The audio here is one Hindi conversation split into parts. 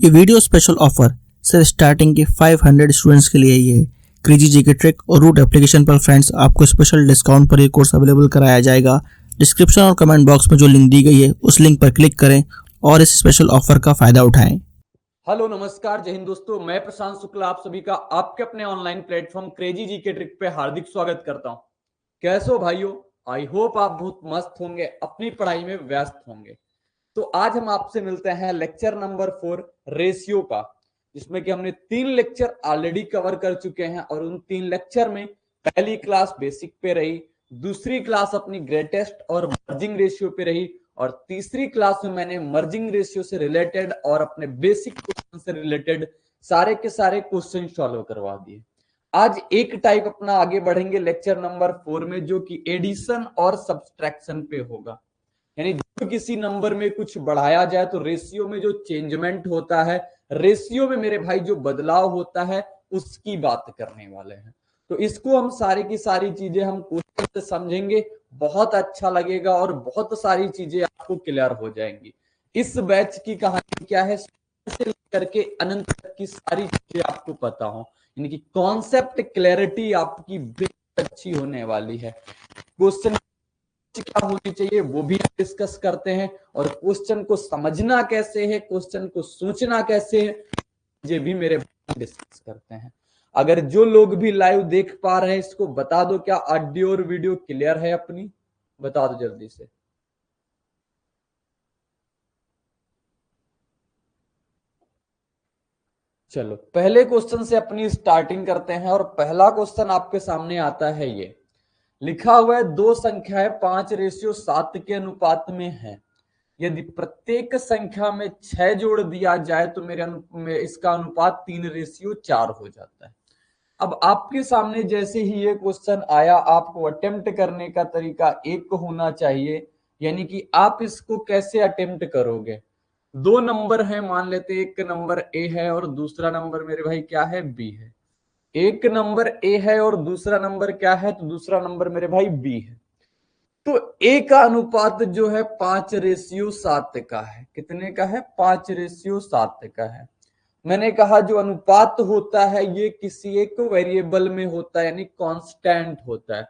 ये वीडियो स्पेशल ऑफर सिर्फ स्टार्टिंग के 500 स्टूडेंट्स के लिए ही है। क्रेजी जीके ट्रिक और रूट एप्लीकेशन पर फ्रेंड्स आपको स्पेशल डिस्काउंट पर ये कोर्स अवेलेबल कराया जाएगा। डिस्क्रिप्शन और कमेंट बॉक्स में जो लिंक दी गई है उस लिंक पर क्लिक करें और इस स्पेशल ऑफर का फायदा उठाएं। हेलो नमस्कार जय हिंद दोस्तों, मैं प्रशांत शुक्ला आप सभी का आपके अपने online platform crazy GK trick पे हार्दिक स्वागत करता हूं। कैसे हो भाइयों? आई होप आप बहुत मस्त होंगे, अपनी पढ़ाई में व्यस्त होंगे। तो आज हम आपसे मिलते हैं लेक्चर नंबर 4 रेशियो का, जिसमें कि हमने 3 लेक्चर ऑलरेडी कवर कर चुके हैं और उन 3 लेक्चर में पहली क्लास बेसिक पे रही, दूसरी क्लास अपनी ग्रेटेस्ट और मर्जिंग रेशियो पे रही और तीसरी क्लास में मैंने मर्जिंग रेशियो से रिलेटेड और अपने बेसिक क्वेश्चन से रिलेटेड सारे के सारे क्वेश्चन सॉल्व करवा दिए। आज एक टाइप अपना आगे बढ़ेंगे लेक्चर नंबर 4 में, जो कि एडिशन और सब्सट्रैक्शन पे होगा। यानी जब किसी नंबर में कुछ बढ़ाया जाए तो रेशियो में जो चेंजमेंट होता है, रेशियो में मेरे भाई जो बदलाव होता है, उसकी बात करने वाले हैं। तो इसको हम सारी की सारी चीजें हम क्वेश्चन से समझेंगे, बहुत अच्छा लगेगा और बहुत सारी चीजें आपको क्लियर हो जाएंगी। इस बैच की कहानी क्या है, से लेकर के अनंत तक की सारी चीजें आपको पता हो, यानी कि कॉन्सेप्ट क्लैरिटी आपकी बेहद अच्छी होने वाली है। क्वेश्चन क्या होनी चाहिए वो भी डिस्कस करते हैं और क्वेश्चन को समझना कैसे है, क्वेश्चन को सोचना कैसे है, ये भी मेरे डिस्कस करते हैं। अगर जो लोग भी लाइव देख पा रहे हैं इसको बता दो, क्या ऑडियो और वीडियो क्लियर है अपनी? बता दो जल्दी से। चलो पहले क्वेश्चन से अपनी स्टार्टिंग करते हैं और पहला क्वेश्चन आपके सामने आता है। ये लिखा हुआ है दो संख्याएं 5:7 के अनुपात में है। यदि प्रत्येक संख्या में 6 जोड़ दिया जाए तो में इसका अनुपात 3:4 हो जाता है। अब आपके सामने जैसे ही ये क्वेश्चन आया, आपको अटेम्प्ट करने का तरीका एक होना चाहिए, यानी कि आप इसको कैसे अटेम्प्ट करोगे। दो नंबर है, मान लेते एक नंबर ए है और दूसरा नंबर मेरे भाई क्या है, बी है। एक नंबर ए है और दूसरा नंबर क्या है, तो दूसरा नंबर मेरे भाई बी है। तो ए का अनुपात जो है 5:7 का है। कितने का है? 5:7 का है। मैंने कहा जो अनुपात होता है ये किसी एक वेरिएबल में होता है, यानी कांस्टेंट होता है।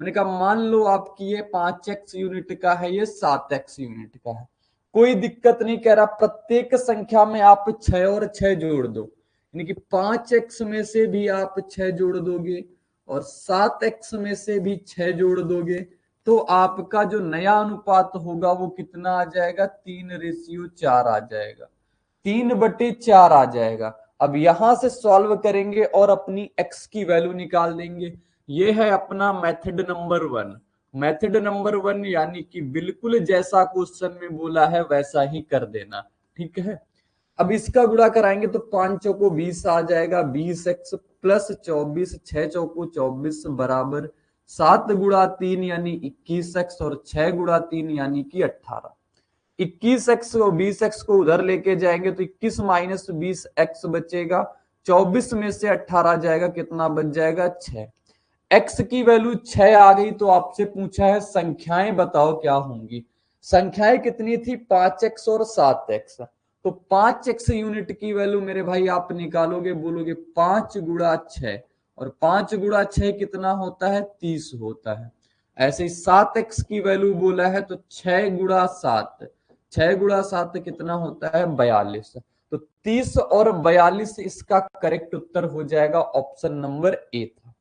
मैंने कहा मान लो आपकी ये 5x यूनिट का है, ये 7x यूनिट का है, कोई दिक्कत नहीं। कह रहा प्रत्येक संख्या में आप 6 और 6 जोड़ दो, यानी कि 5x में से भी आप 6 जोड़ दोगे और 7x में से भी 6 जोड़ दोगे, तो आपका जो नया अनुपात होगा वो कितना आ जाएगा? 3:4 आ जाएगा, 3/4 आ जाएगा। अब यहां से सॉल्व करेंगे और अपनी x की वैल्यू निकाल देंगे। ये है अपना मेथड नंबर 1। मेथड नंबर 1 यानी कि बिल्कुल जैसा क्वेश्चन में बोला है वैसा ही कर देना, ठीक है। अब इसका गुणा कराएंगे तो 5 चौको 20 आ जाएगा, 20x प्लस 24, 6 चौको 24 बराबर 7 गुणा 3 यानी 21x और 6 गुणा 3 यानी कि 18। 21x और 20x को उधर लेके जाएंगे तो 21 माइनस 20x बचेगा, 24 में से 18 जाएगा, कितना बच जाएगा? 6। x की वैल्यू 6 आ गई तो आपसे पूछा है संख्याएं बताओ क्या होंगी। संख्याएं कितनी थी? 5x और 7x। तो 5x यूनिट की वैल्यू मेरे भाई आप निकालोगे, बोलोगे 5 गुणा 6 और 5 गुणा 6 कितना होता है? 30 होता है। ऐसे ही 7x की वैल्यू बोला है तो 6 गुणा 7, 6 गुणा 7 कितना होता है? 42। तो 30 और 42 इसका करेक्ट उत्तर हो जाएगा, ऑप्शन नंबर ए था।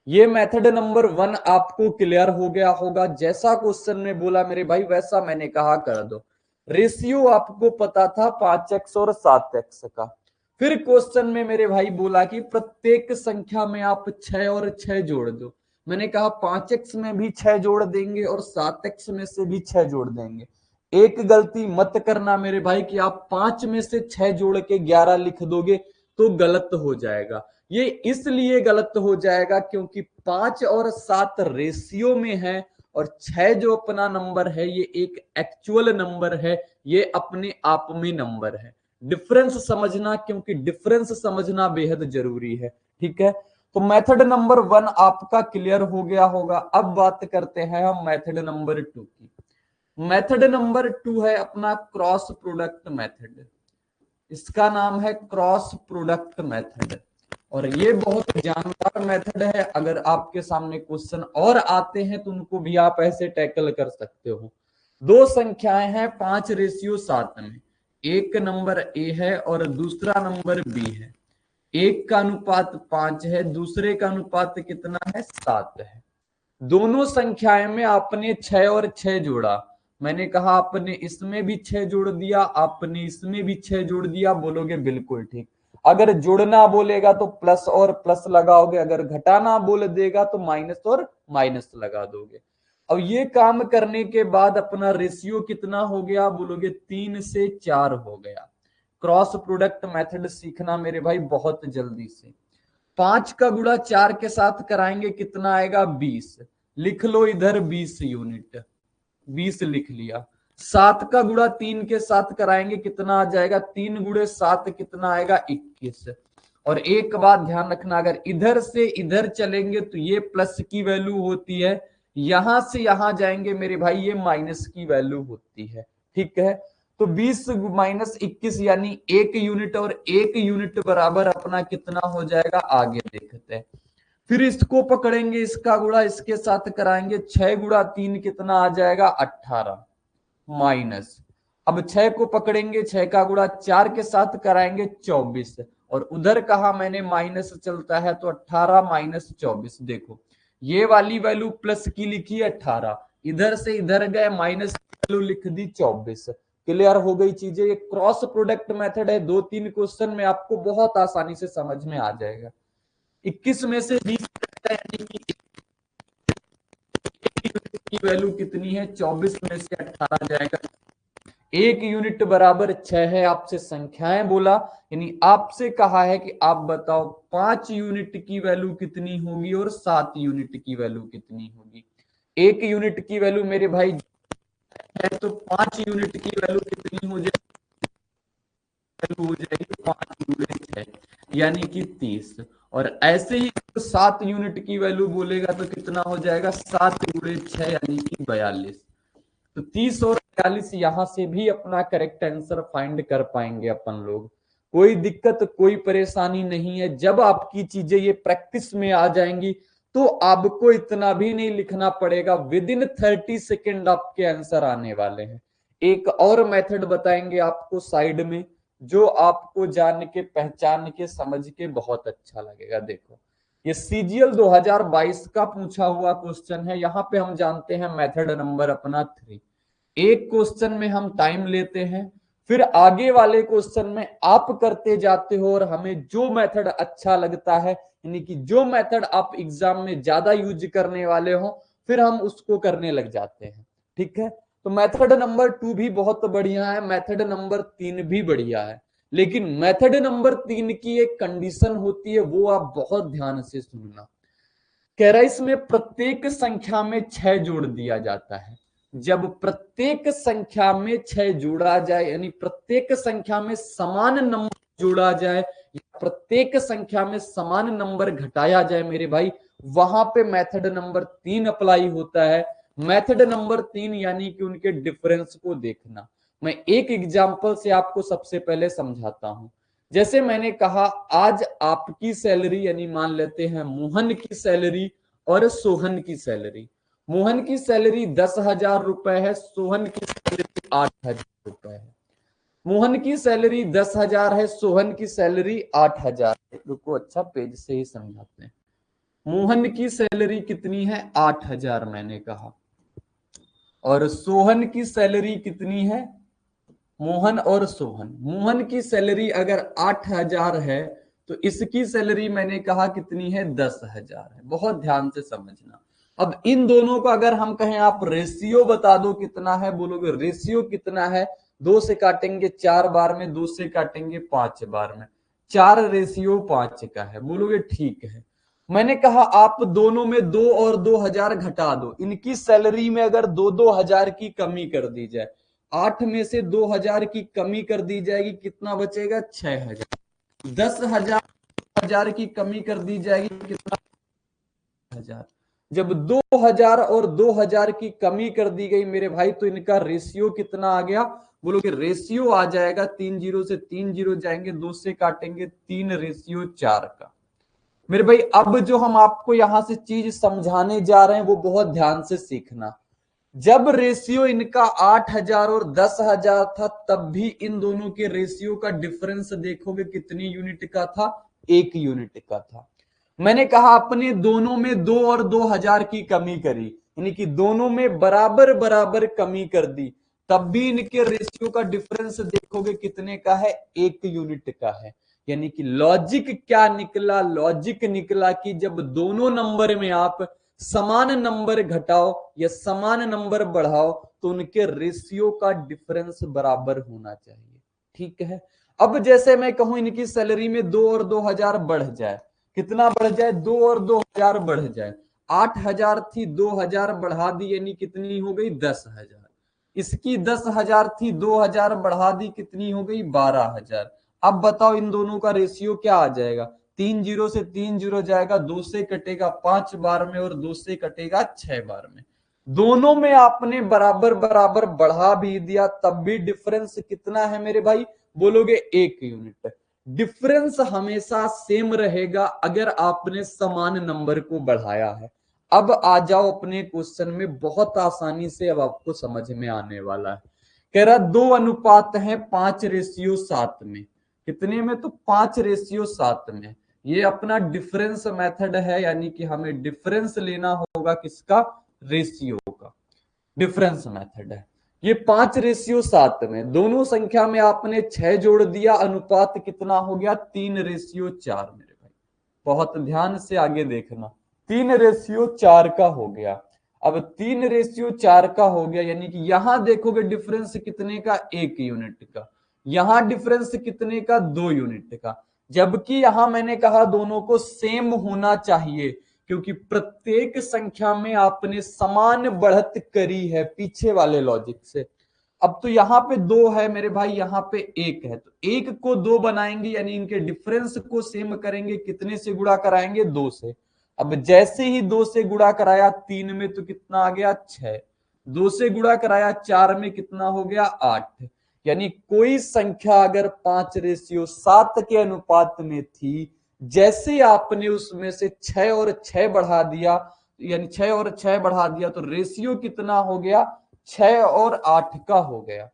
ये मेथड नंबर 1 आपको क्लियर हो गया होगा। जैसा क्वेश्चन में बोला मेरे भाई वैसा मैंने कहा कर दो। रेशियो आपको पता था 5x और 7x का। फिर क्वेश्चन में मेरे भाई बोला कि प्रत्येक संख्या में आप 6 और 6 जोड़ दो। मैंने कहा 5x में भी 6 जोड़ देंगे और 7x में से भी 6 जोड़ देंगे। एक गलती मत करना मेरे भाई कि आप 5 में से 6 जोड़ के 11 लिख दोगे तो गलत हो जाएगा। ये इसलिए गलत हो जाएगा क्योंकि 5 और 7 रेशियो में है और 6 जो अपना नंबर है ये एक एक्चुअल नंबर है, ये अपने आप में नंबर है। डिफरेंस समझना, क्योंकि डिफरेंस समझना बेहद जरूरी है, ठीक है। तो मेथड नंबर 1 आपका क्लियर हो गया होगा। अब बात करते हैं हम मेथड नंबर 2 की। मेथड नंबर 2 है अपना क्रॉस प्रोडक्ट मेथड। इसका नाम है क्रॉस प्रोडक्ट मेथड, और ये बहुत जानदार मेथड है। अगर आपके सामने क्वेश्चन और आते हैं तो उनको भी आप ऐसे टैकल कर सकते हो। दो संख्याएं हैं 5:7 में, एक नंबर ए है और दूसरा नंबर बी है। एक का अनुपात 5 है, दूसरे का अनुपात कितना है, 7 है। दोनों संख्याएं में आपने 6 और 6 जोड़ा। मैंने कहा आपने इसमें भी 6 जोड़ दिया, आपने इसमें भी 6 जोड़ दिया, बोलोगे बिल्कुल ठीक। अगर जोड़ना बोलेगा तो प्लस और प्लस लगाओगे, अगर घटाना बोल देगा तो माइनस और माइनस लगा दोगे। अब ये काम करने के बाद अपना रेशियो कितना हो गया, बोलोगे 3 से 4 हो गया। क्रॉस प्रोडक्ट मेथड सीखना मेरे भाई बहुत जल्दी से। 5 का गुणा 4 के साथ कराएंगे कितना आएगा, 20। लिख लो इधर 20 यूनिट, 20 लिख लिया। 7 का गुणा 3 के साथ कराएंगे कितना आ जाएगा, 3 गुणे 7 कितना आएगा, 21। और एक बात ध्यान रखना, अगर इधर से इधर चलेंगे तो ये प्लस की वैल्यू होती है, यहां से यहां जाएंगे मेरे भाई ये माइनस की वैल्यू होती है। ठीक है, तो 20 माइनस 21 यानी 1 यूनिट, और 1 यूनिट बराबर अपना कितना हो जाएगा, आगे देखते हैं। फिर इसको पकड़ेंगे, इसका गुणा इसके साथ कराएंगे, 6 गुणा 3 कितना आ जाएगा, 18 माइनस। अब 6 को पकड़ेंगे, 6 का गुणा 4 के साथ कराएंगे 24, और उधर कहा मैंने माइनस चलता है तो 18 माइनस 24। देखो ये वाली वैल्यू प्लस की लिखी 18, इधर से इधर गए माइनस की वैल्यू लिख दी 24। क्लियर हो गई चीजें। ये क्रॉस प्रोडक्ट मेथड है, 2-3 क्वेश्चन में आपको बहुत आसानी से समझ में आ जाएगा। 21 में से 20 यानी कि की वैल्यू कितनी है, 24 में से 18 जाएगा। 1 यूनिट बराबर 6 है, आपसे संख्याएं बोला, यानी आपसे कहा है कि आप बताओ 5 यूनिट की वैल्यू कितनी होगी और 7 यूनिट की वैल्यू कितनी होगी। 1 यूनिट की वैल्यू मेरे भाई है तो 5 यूनिट की वैल्यू कितनी हो जाएगी, वैल्यू हो जाएगी 5 गुणे 6 यानी कि 30। और ऐसे ही 7 यूनिट की वैल्यू बोलेगा तो कितना हो जाएगा, 7 गुणे 6 यानी कि 42। तो 30 और 42 यहां से भी अपना करेक्ट आंसर फाइंड कर पाएंगे अपन लोग। कोई दिक्कत कोई परेशानी नहीं है। जब आपकी चीजें ये प्रैक्टिस में आ जाएंगी तो आपको इतना भी नहीं लिखना पड़ेगा, विद इन 30 सेकेंड आपके आंसर आने वाले हैं। एक और मेथड बताएंगे आपको साइड में, जो आपको जान के पहचान के समझ के बहुत अच्छा लगेगा। देखो ये सीजीएल 2022 का पूछा हुआ क्वेश्चन है। यहाँ पे हम जानते हैं मेथड नंबर अपना 3। एक क्वेश्चन में हम टाइम लेते हैं, फिर आगे वाले क्वेश्चन में आप करते जाते हो, और हमें जो मेथड अच्छा लगता है, यानी कि जो मेथड आप एग्जाम में ज्यादा यूज करने वाले हो, फिर हम उसको करने लग जाते हैं। ठीक है, तो मेथड नंबर 2 भी बहुत बढ़िया है, मेथड नंबर 3 भी बढ़िया है, लेकिन मेथड नंबर 3 की एक कंडीशन होती है, वो आप बहुत ध्यान से सुनना। कह रहा है इसमें प्रत्येक संख्या में 6 जोड़ दिया जाता है। जब प्रत्येक संख्या में 6 जोड़ा जाए, यानी प्रत्येक संख्या में समान नंबर जोड़ा जाए या प्रत्येक संख्या में समान नंबर घटाया जाए मेरे भाई, वहां पे मेथड नंबर 3 अप्लाई होता है। मेथड नंबर 3 यानी कि उनके डिफरेंस को देखना। मैं एक एग्जांपल से आपको सबसे पहले समझाता हूं। जैसे मैंने कहा आज आपकी सैलरी, यानी मान लेते हैं मोहन की सैलरी और सोहन की सैलरी। मोहन की सैलरी 10,000 रुपए है, सोहन की सैलरी 8,000 रुपए है। मोहन की सैलरी 10,000 है, सोहन की सैलरी 8,000। रुको अच्छा पेज से ही समझाते हैं। मोहन की सैलरी कितनी है, 8,000 मैंने कहा, और सोहन की सैलरी कितनी है, मोहन और सोहन, मोहन की सैलरी अगर 8,000 है तो इसकी सैलरी मैंने कहा कितनी है, 10,000 है। बहुत ध्यान से समझना। अब इन दोनों का अगर हम कहें आप रेशियो बता दो कितना है, बोलोगे रेशियो कितना है, 2 से काटेंगे 4 बार में, 2 से काटेंगे 5 बार में, 4 रेशियो 5 का है। बोलोगे ठीक है। मैंने कहा आप दोनों में 2 और 2,000 घटा दो, इनकी सैलरी में अगर 2-2 हजार की कमी कर दी जाए, 8 में से 2,000 की कमी कर दी जाएगी, कितना बचेगा, 6,000। 10,000 की कमी कर दी जाएगी, कितना, 1,000। जब 2000 और 2000 की कमी कर दी गई मेरे भाई, तो इनका रेशियो कितना आ गया? बोलोगे रेशियो आ जाएगा 3 जीरो से 3 जीरो जाएंगे, 2 से काटेंगे 3:4 का। मेरे भाई अब जो हम आपको यहां से चीज समझाने जा रहे हैं वो बहुत ध्यान से सीखना। जब रेशियो इनका 8000 और 10,000 था, तब भी इन दोनों के रेशियो का डिफरेंस देखोगे कितनी यूनिट का था? 1 यूनिट का था। मैंने कहा अपने दोनों में 2 और 2000 की कमी करी, यानी कि दोनों में बराबर बराबर कमी कर दी, तब भी इनके रेशियो का डिफरेंस देखोगे कितने का है? 1 यूनिट का है। यानी कि लॉजिक क्या निकला? लॉजिक निकला कि जब दोनों नंबर में आप समान नंबर घटाओ या समान नंबर बढ़ाओ तो उनके रेशियो का डिफरेंस बराबर होना चाहिए। ठीक है। अब जैसे मैं कहूं इनकी सैलरी में 2 और 2000 बढ़ जाए, कितना बढ़ जाए? 2 और 2000 बढ़ जाए। 8000 थी, 2000 बढ़ा दी, यानी कितनी हो गई? 10,000। इसकी 10,000 थी, 2000 बढ़ा दी, कितनी हो गई? 12,000। अब बताओ इन दोनों का रेशियो क्या आ जाएगा? 3 जीरो से 3 जीरो जाएगा, 2 से कटेगा 5 बार में और 2 से कटेगा 6 बार में। दोनों में आपने बराबर बराबर बढ़ा भी दिया, तब भी डिफरेंस कितना है मेरे भाई? बोलोगे 1 यूनिट। डिफरेंस हमेशा सेम रहेगा अगर आपने समान नंबर को बढ़ाया है। अब आ जाओ अपने क्वेश्चन में, बहुत आसानी से अब आपको समझ में आने वाला है। कह रहा 2 अनुपात है 5:7 में। कितने में? तो 5:7 में। ये अपना डिफरेंस मेथड है, यानी कि हमें डिफरेंस लेना होगा किसका? रेशियो का। डिफरेंस मेथड है ये। 5:7 में दोनों संख्या में आपने 6 जोड़ दिया, अनुपात कितना हो गया? 3:4 मेरे भाई। बहुत ध्यान से आगे देखना, 3:4 का हो गया। अब 3:4 का हो गया, यानी कि यहां देखोगे डिफरेंस कितने का? 1 यूनिट का। यहां डिफरेंस कितने का? 2 यूनिट का। जबकि यहां मैंने कहा दोनों को सेम होना चाहिए, क्योंकि प्रत्येक संख्या में आपने समान बढ़त करी है पीछे वाले लॉजिक से। अब तो यहाँ पे 2 है मेरे भाई, यहाँ पे 1 है, तो 1 को 2 बनाएंगे, यानी इनके डिफरेंस को सेम करेंगे। कितने से गुणा कराएंगे? 2 से। अब जैसे ही 2 से गुणा कराया 3 में, तो कितना आ गया? 6। 2 से गुणा कराया 4 में, कितना हो गया? 8। यानी कोई संख्या अगर 5:7 के अनुपात में थी, जैसे आपने उसमें से 6 और 6 बढ़ा दिया, यानी 6 और 6 बढ़ा दिया, तो रेशियो कितना हो गया? 6 और 8 का हो गया।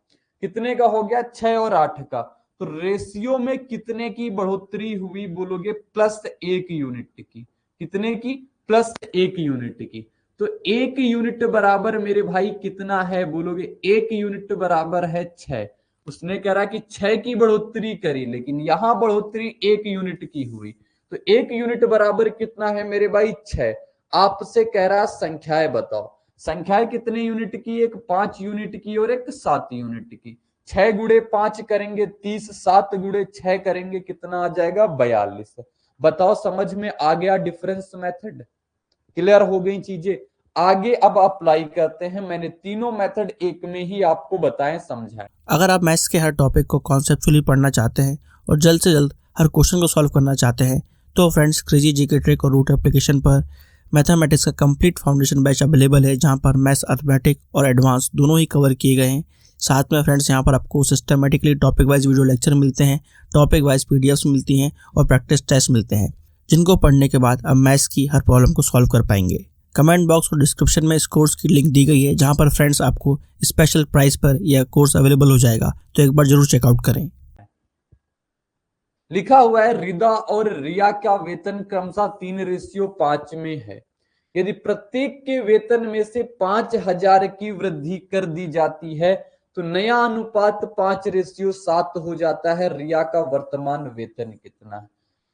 कितने का हो गया? 6 और 8 का। तो रेशियो में कितने की बढ़ोतरी हुई? बोलोगे +1 यूनिट की। कितने की? +1 यूनिट की। तो 1 यूनिट बराबर मेरे भाई कितना है? बोलोगे 1 यूनिट बराबर है 6। उसने कह रहा कि 6 की बढ़ोतरी करी, लेकिन यहां बढ़ोतरी 1 यूनिट की हुई, तो 1 यूनिट बराबर कितना है मेरे भाई? 6। आपसे कह रहा संख्याएं बताओ। संख्याएं कितने यूनिट की? एक 5 यूनिट की और एक 7 यूनिट की। 6 गुणे 5 करेंगे 30, 7 गुणे 6 करेंगे कितना आ जाएगा? 42। बताओ समझ में आ गया डिफरेंस मेथड? क्लियर हो गई चीजें? आगे अब अप्लाई करते हैं। मैंने तीनों मेथड एक में ही आपको बताएं, समझाएं। अगर आप मैथ्स के हर टॉपिक को कॉन्सेप्चुअली पढ़ना चाहते हैं और जल्द से जल्द हर क्वेश्चन को सॉल्व करना चाहते हैं, तो फ्रेंड्स क्रेजी जीके ट्रिक और रूट एप्लीकेशन पर मैथमेटिक्स का कंप्लीट फाउंडेशन बैच अवेलेबल है, जहां पर मैथ्स, अर्थमेटिक और एडवांस दोनों ही कवर किए गए हैं। साथ में फ्रेंड्स यहाँ पर आपको systematically topic wise video lecture मिलते हैं, टॉपिक वाइज पीडीएफ्स मिलती हैं और प्रैक्टिस टेस्ट मिलते हैं, जिनको पढ़ने के बाद आप मैथ्स की हर प्रॉब्लम को सॉल्व कर पाएंगे। कमेंट बॉक्स और डिस्क्रिप्शन में इस कोर्स की लिंक दी गई है, जहां पर फ्रेंड्स आपको स्पेशल प्राइस पर यह कोर्स अवेलेबल हो जाएगा, तो एक बार जरूर चेकआउट करें। लिखा हुआ है रिदा और रिया का वेतन क्रमशः 3:5 में है। यदि प्रत्येक के वेतन में से 5,000 की वृद्धि कर दी जाती है, तो नया अनुपात 5:7 हो जाता है। रिया का वर्तमान वेतन कितना है?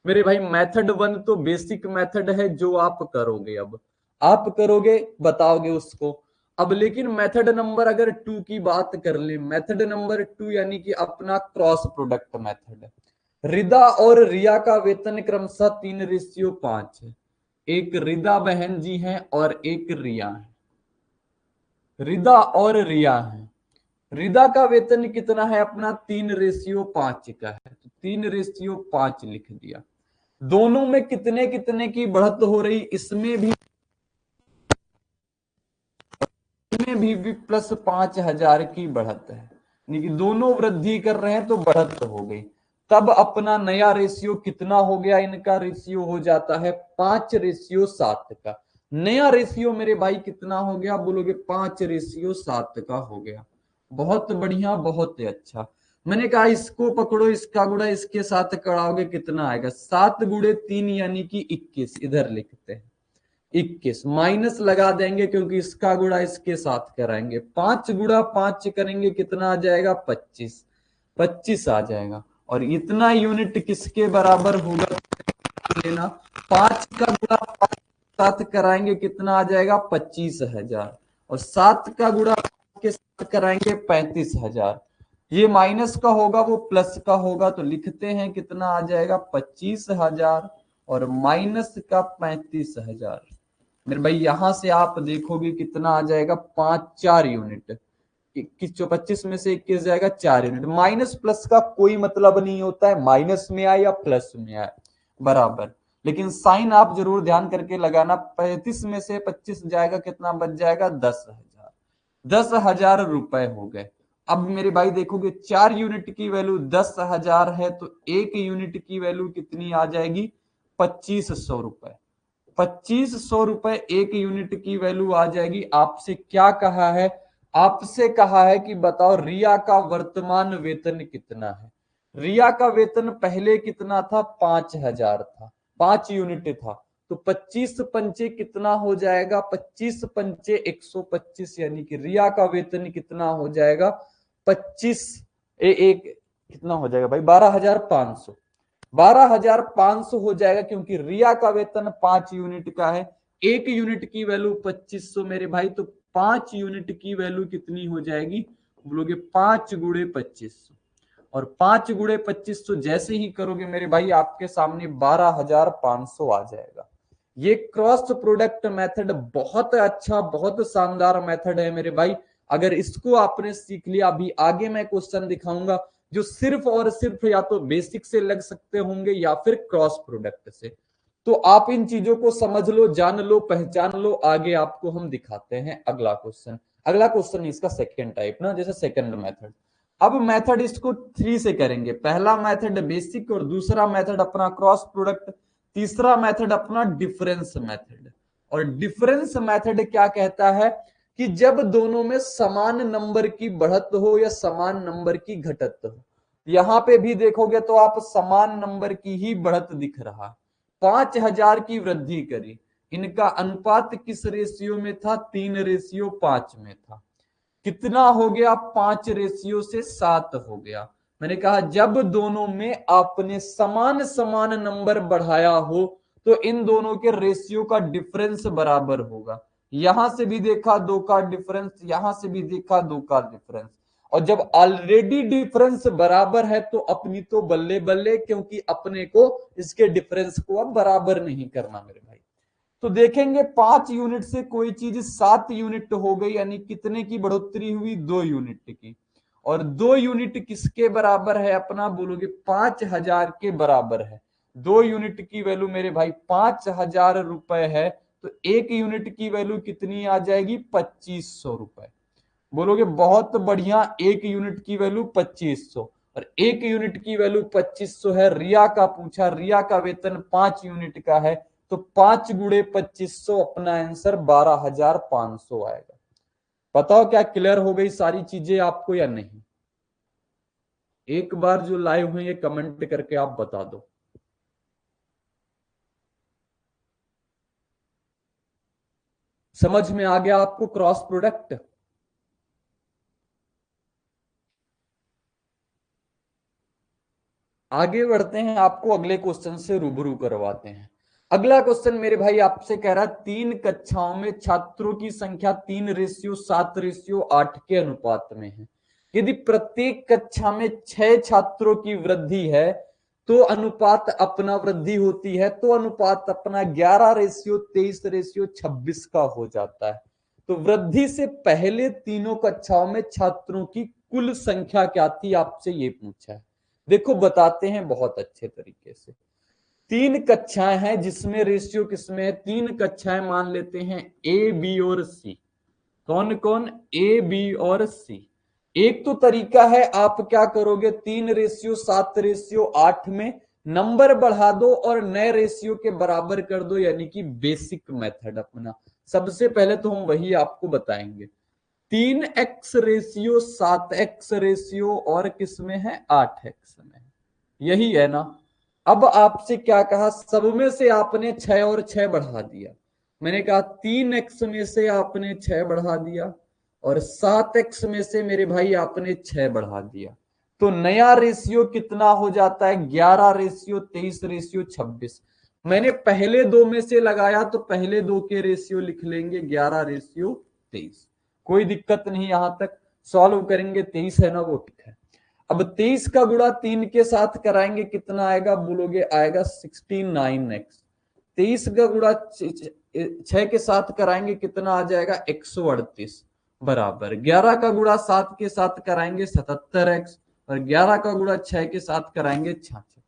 मेरे भाई मेथड 1 तो बेसिक मेथड है, जो आप करोगे, अब आप करोगे, बताओगे उसको। अब लेकिन मेथड नंबर अगर 2 की बात कर ले, मेथड नंबर 2 यानी कि अपना क्रॉस प्रोडक्ट मेथड है। रिदा और रिया का वेतन क्रमशः 3:5 है। एक रिदा बहन जी हैं और एक रिया है। रिदा और रिया है। रिदा का वेतन कितना है? अपना 3:5 का है, तो 3:5 लिख दिया। दोनों में कितने कितने की बढ़त हो रही? इसमें भी में भी प्लस 5,000 की बढ़त है, यानी कि दोनों वृद्धि कर रहे हैं तो बढ़त हो गई। तब अपना नया रेशियो कितना हो गया, इनका रेशियो हो जाता है 5:7 का। नया रेशियो मेरे भाई कितना हो गया, बोलोगे 5:7 का हो गया। बहुत बढ़िया, बहुत अच्छा। मैंने कहा इसको पकड़ो, इसका गुणा इसके साथ कराओगे कितना आएगा, 7 × 3 यानी कि 21। इधर लिखते हैं 21, माइनस लगा देंगे क्योंकि इसका गुणा इसके साथ कराएंगे। 5 × 5 करेंगे कितना आ जाएगा, 25। 25 आ जाएगा। और इतना यूनिट किसके बराबर होगा लेना, 5 का गुणा 5 साथ कराएंगे कितना आ जाएगा, 25,000। और 7 का गुणा के साथ कराएंगे 35,000। ये माइनस का होगा वो प्लस का होगा, तो लिखते हैं कितना आ जाएगा, 25,000 और माइनस का 35,000। मेरे भाई यहां से आप देखोगे कितना आ जाएगा, 5 यूनिट। 25 में से 21 जाएगा, 4 यूनिट। माइनस प्लस का कोई मतलब नहीं होता है, माइनस में आए या प्लस में आए बराबर। लेकिन साइन आप जरूर ध्यान करके लगाना। 35 में से 25 जाएगा, कितना बच जाएगा, 10,000। 10,000 रुपए हो गए। अब मेरे भाई देखोगे 4 यूनिट की वैल्यू 10,000 है, तो 1 यूनिट की वैल्यू कितनी आ जाएगी, 2500 रुपए। 2500 रुपए 1 यूनिट की वैल्यू आ जाएगी। आपसे क्या कहा है, आपसे कहा है कि बताओ रिया का वर्तमान वेतन कितना है। रिया का वेतन पहले कितना था, 5,000 था, 5 यूनिट था। तो 25 पंचे कितना हो जाएगा, 25 पंचे 125, यानी कि रिया का वेतन कितना हो जाएगा, 25 एक कितना हो जाएगा भाई, 12,500। 12,500 हो जाएगा, क्योंकि रिया का वेतन 5 यूनिट का है। 1 यूनिट की वैल्यू 2500 मेरे भाई, तो 5 यूनिट की वैल्यू कितनी हो जाएगी, बोलोगे 5 × 2500। और 5 × 2500 जैसे ही करोगे मेरे भाई आपके सामने 12,500 आ जाएगा। ये क्रॉस प्रोडक्ट मेथड बहुत अच्छा, बहुत शानदार मेथड है मेरे भाई। अगर इसको आपने सीख लिया, अभी आगे मैं क्वेश्चन दिखाऊंगा जो सिर्फ और सिर्फ या तो बेसिक से लग सकते होंगे या फिर क्रॉस प्रोडक्ट से। तो आप इन चीजों को समझ लो, जान लो, पहचान लो। आगे आपको हम दिखाते हैं अगला क्वेश्चन। अगला क्वेश्चन इसका सेकंड टाइप ना, जैसे सेकंड मेथड। अब मेथड इसको 3 से करेंगे। पहला मेथड बेसिक, और दूसरा मेथड अपना क्रॉस प्रोडक्ट, तीसरा मेथड अपना डिफरेंस मेथड। और डिफरेंस मेथड क्या कहता है कि जब दोनों में समान नंबर की बढ़त हो या समान नंबर की घटत हो। यहां पे भी देखोगे तो आप समान नंबर की ही बढ़त दिख रहा। 5,000 की वृद्धि करी, इनका अनुपात किस रेशियो में था, 3:5 में था। कितना हो गया, 5:7 हो गया। मैंने कहा जब दोनों में आपने समान समान नंबर बढ़ाया हो तो इन दोनों के रेशियो का डिफरेंस बराबर होगा। यहां से भी देखा 2 का डिफरेंस, यहां से भी देखा 2 का डिफरेंस। और जब ऑलरेडी डिफरेंस बराबर है तो अपनी तो बल्ले बल्ले, क्योंकि अपने को इसके डिफरेंस को अब बराबर नहीं करना मेरे भाई। तो देखेंगे 5 यूनिट से कोई चीज 7 यूनिट हो गई, यानी कितने की बढ़ोतरी हुई, 2 यूनिट की। और 2 यूनिट किसके बराबर है अपना, बोलोगे 5,000 के बराबर है। 2 यूनिट की वैल्यू मेरे भाई 5,000 रुपए है, तो 1 यूनिट की वैल्यू कितनी आ जाएगी, 2,500 रुपए। बोलोगे बहुत बढ़िया, 1 यूनिट की वैल्यू 2,500 और 1 यूनिट की वैल्यू 2,500 है। रिया का पूछा, रिया का वेतन 5 यूनिट का है, तो 5 × 2,500 अपना आंसर 12,500 आएगा। बताओ क्या क्लियर हो गई सारी चीजें आपको या नहीं। एक बार जो लाइव हुए ये कमेंट करके आप बता दो। समझ में आ गया आपको क्रॉस प्रोडक्ट। आगे बढ़ते हैं, आपको अगले क्वेश्चन से रूबरू करवाते हैं। अगला क्वेश्चन मेरे भाई आपसे कह रहा है 3 कक्षाओं में छात्रों की संख्या 3:7:8 के अनुपात में है। यदि प्रत्येक कक्षा में 6 छात्रों की वृद्धि है तो अनुपात अपना वृद्धि होती है, तो अनुपात अपना 11:23:26 का हो जाता है। तो वृद्धि से पहले तीनों कक्षाओं में छात्रों की कुल संख्या क्या थी, आपसे ये पूछा है। देखो बताते हैं बहुत अच्छे तरीके से। 3 कक्षाएं हैं जिसमें रेशियो किसमें है, 3 कक्षाएं मान लेते हैं ए बी और सी। कौन कौन? ए, बी और सी। एक तो तरीका है, आप क्या करोगे, 3:7:8 में नंबर बढ़ा दो और नए रेशियो के बराबर कर दो, यानी कि बेसिक मेथड अपना। सबसे पहले तो हम वही आपको बताएंगे। 3x, 7x और किसमें है? 8x में। यही है ना। अब आपसे क्या कहा, सब में से आपने 6 और 6 बढ़ा दिया। मैंने कहा 3x में से आपने 6 बढ़ा दिया और 7x में से मेरे भाई आपने 6 बढ़ा दिया। तो नया रेशियो कितना हो जाता है? 11:23:26। मैंने पहले दो में से लगाया तो पहले दो के रेशियो लिख लेंगे 11:23। कोई दिक्कत नहीं, यहां तक सॉल्व करेंगे। 23 है ना, वो ठीक है। अब 23 का गुणा 3 के साथ कराएंगे, कितना आएगा बोलोगे? आएगा 69x। 23 का गुणा 6 के साथ कराएंगे, कितना आ जाएगा? 138 बराबर 11 का गुणा 7 के साथ कराएंगे 77x और 11 का गुणा 6 के साथ कराएंगे 66।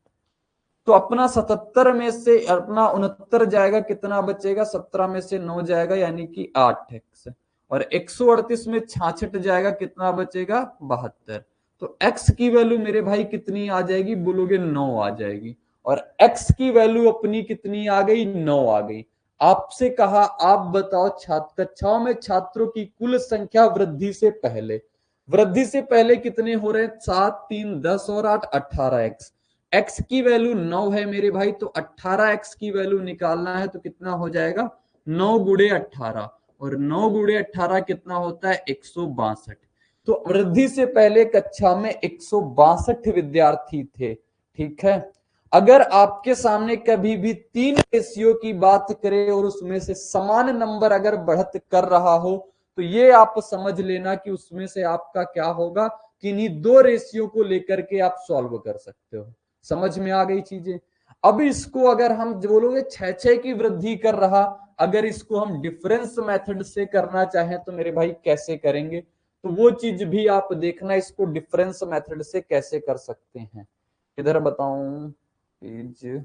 तो अपना 77 में से अपना 69 जाएगा, कितना बचेगा? 17 में से 9 जाएगा, यानी कि 8x और 138 में 66 जाएगा, कितना बचेगा? 72। तो x की वैल्यू मेरे भाई कितनी आ जाएगी बोलोगे? 9 आ जाएगी। और x की वैल्यू अपनी कितनी आ गई? 9 आ गई। आपसे कहा आप बताओ छात्र कक्षाओं में छात्रों की कुल संख्या वृद्धि से पहले कितने हो रहे हैं? 7, 3, 10 और 8, 18x। x की वैल्यू 9 है मेरे भाई, तो 18x की वैल्यू निकालना है तो कितना हो जाएगा? 9 गुणे 18 और 9 गुणे 18 कितना होता है? 162। तो वृद्धि से पहले कक्षा में 162 विद्यार्थी थे। ठीक है। अगर आपके सामने कभी भी 3 रेशियो की बात करें और उसमें से समान नंबर अगर बढ़त कर रहा हो, तो ये आप समझ लेना कि उसमें से आपका क्या होगा, किन्हीं 2 रेशियो को लेकर के आप सॉल्व कर सकते हो। समझ में आ गई चीजें। अब इसको अगर हम बोलोगे 6-6 की वृद्धि कर रहा, अगर इसको हम डिफरेंस मेथड से करना चाहें तो मेरे भाई कैसे करेंगे? तो वो चीज भी आप देखना, इसको डिफरेंस मेथड से कैसे कर सकते हैं। इधर बताऊं पेज।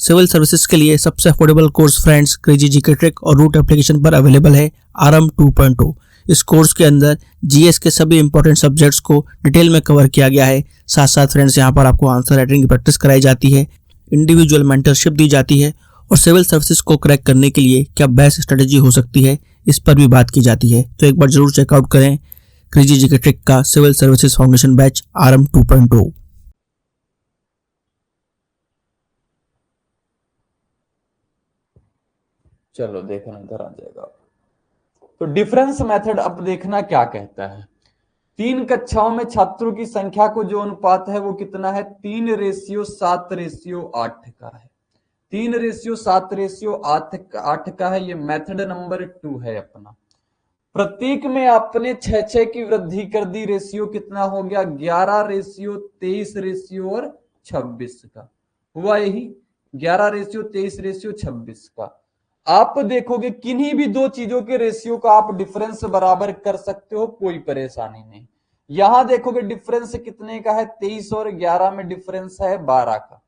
सिविल सर्विसेज के लिए सबसे affordable course friends crazy GK trick और रूट एप्लीकेशन पर अवेलेबल है आरएम 2.0। इस कोर्स के अंदर जीएस के सभी इंपॉर्टेंट सब्जेक्ट्स को डिटेल में कवर किया गया है। साथ साथ फ्रेंड्स यहाँ पर आपको आंसर राइटिंग की प्रैक्टिस कराई जाती है, इंडिविजुअल मेंटरशिप दी जाती है और सिविल सर्विसेज को क्रैक करने के लिए क्या बेस्ट स्ट्रेटेजी हो सकती है, इस पर भी बात की जाती है। तो एक बार जरूर चेकआउट करें क्रेजी जीके ट्रिक का civil services foundation batch RM 2.0। चलो देखना, इधर आ जाएगा। तो डिफरेंस मेथड अब देखना क्या कहता है। 3 कक्षाओं में छात्रों की संख्या को जो अनुपात है वो कितना है? 3:7:8 का है। 3:7:8 का है। ये मेथड नंबर 2 है अपना। प्रत्येक में आपने 6-6 की वृद्धि कर दी। रेशियो कितना हो गया? 11:23 और 26 का हुआ। यही 11:23:26 का। आप देखोगे किन्हीं भी 2 चीजों के रेशियो का आप डिफरेंस बराबर कर सकते हो, कोई परेशानी नहीं। यहां देखोगे डिफरेंस कितने का है? 23 और 11 में डिफरेंस है 12 का।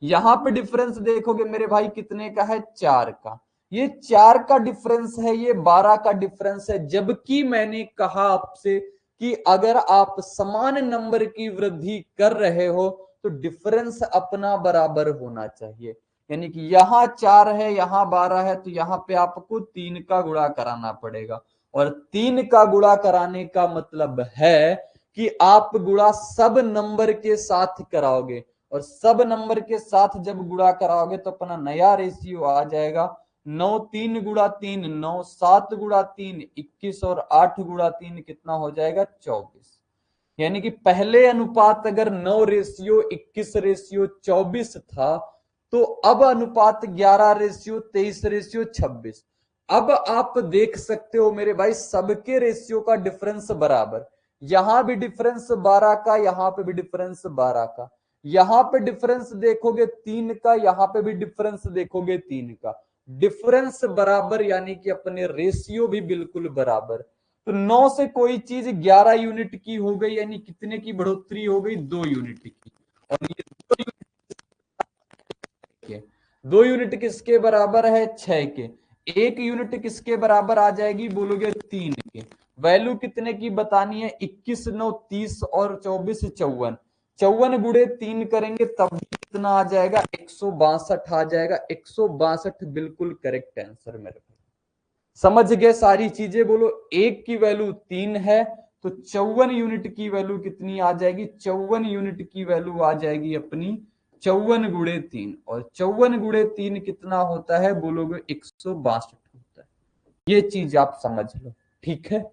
यहां पे डिफरेंस देखोगे मेरे भाई कितने का है? 4 का। ये 4 का डिफरेंस है, ये 12 का डिफरेंस है। जबकि मैंने कहा आपसे कि अगर आप समान नंबर की वृद्धि कर रहे हो तो डिफरेंस अपना बराबर होना चाहिए। यानी कि यहां 4 है, यहां 12 है, तो यहां पे आपको 3 का गुणा कराना पड़ेगा। और 3 का गुणा कराने का मतलब है कि आप गुणा सब नंबर के साथ कराओगे और सब नंबर के साथ जब गुणा कराओगे तो अपना नया रेशियो आ जाएगा। 9 3 गुणा 3 9, 7 गुणा 3 21 और 8 गुणा 3 कितना हो जाएगा? 24। यानी कि पहले अनुपात अगर 9:21:24 था, तो अब अनुपात 11:23:26। अब आप देख सकते हो मेरे भाई सबके रेशियो का डिफरेंस बराबर। यहां भी डिफरेंस 12 का, यहां पे भी डिफरेंस 12 का। यहां पे डिफरेंस देखोगे 3 का, यहां पे भी डिफरेंस देखोगे 3 का। डिफरेंस बराबर यानी कि अपने रेशियो भी बिल्कुल बराबर। तो 9 से कोई चीज 11 यूनिट की हो गई, यानी कितने की बढ़ोतरी हो गई? 2 यूनिट की। और ये 2 यूनिट किसके बराबर है? 6 के। 1 यूनिट किसके बराबर आ जाएगी, बोलोगे 3 के। वैल्यू कितने की बतानी है, 21, 9, 30 और 24, 54। 54 गुणे 3 करेंगे तब भी कितना आ जाएगा, 162 आ जाएगा। 162 बिल्कुल करेक्ट आंसर मेरे भाई। समझ गए सारी चीजें, बोलो 1 की वैल्यू 3 है तो 54 यूनिट की वैल्यू कितनी आ जाएगी, 54 यूनिट की वैल्यू आ जाएगी अपनी 54 गुणे 3, और 54 गुणे 3 कितना होता है, बोलोगे 162 होता है। ये चीज आप समझ लो, ठीक है।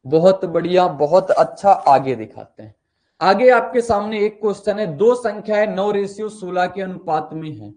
बहुत बढ़िया, बहुत अच्छा। आगे दिखाते हैं। आगे आपके सामने एक क्वेश्चन है, दो संख्याएं 9:16 के अनुपात में है।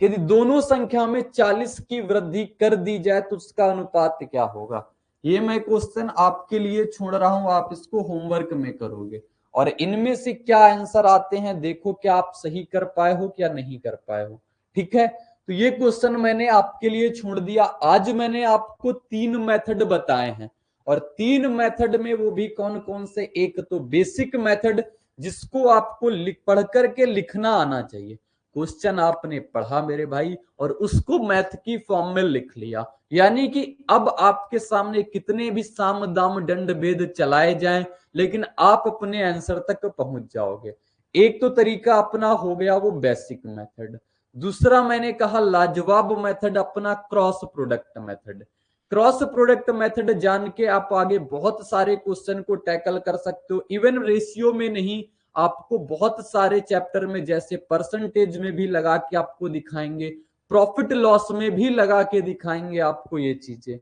यदि दोनों संख्या में 40 की वृद्धि कर दी जाए तो उसका अनुपात क्या होगा। ये मैं क्वेश्चन आपके लिए छोड़ रहा हूं, आप इसको होमवर्क में करोगे और इनमें से क्या आंसर आते हैं, देखो क्या आप सही कर पाए हो क्या नहीं कर पाए हो। ठीक है, तो ये क्वेश्चन मैंने आपके लिए छोड़ दिया। आज मैंने आपको 3 मेथड बताए हैं, और 3 मेथड में वो भी कौन कौन से, एक तो बेसिक मेथड जिसको आपको पढ़ करके लिखना आना चाहिए। क्वेश्चन आपने पढ़ा मेरे भाई और उसको मैथ की फॉर्म में लिख लिया, यानी कि अब आपके सामने कितने भी साम दाम दंड भेद चलाए जाएं, लेकिन आप अपने आंसर तक पहुंच जाओगे। एक तो तरीका अपना हो गया वो बेसिक मेथड। दूसरा मैंने कहा लाजवाब मेथड अपना cross product method. Cross product method जान के आप आगे बहुत सारे क्वेश्चन को टैकल कर सकते हो। इवन रेशियो में नहीं, आपको बहुत सारे चैप्टर में जैसे परसेंटेज में भी लगा के आपको दिखाएंगे, प्रॉफिट लॉस में भी लगा के दिखाएंगे आपको ये चीजें।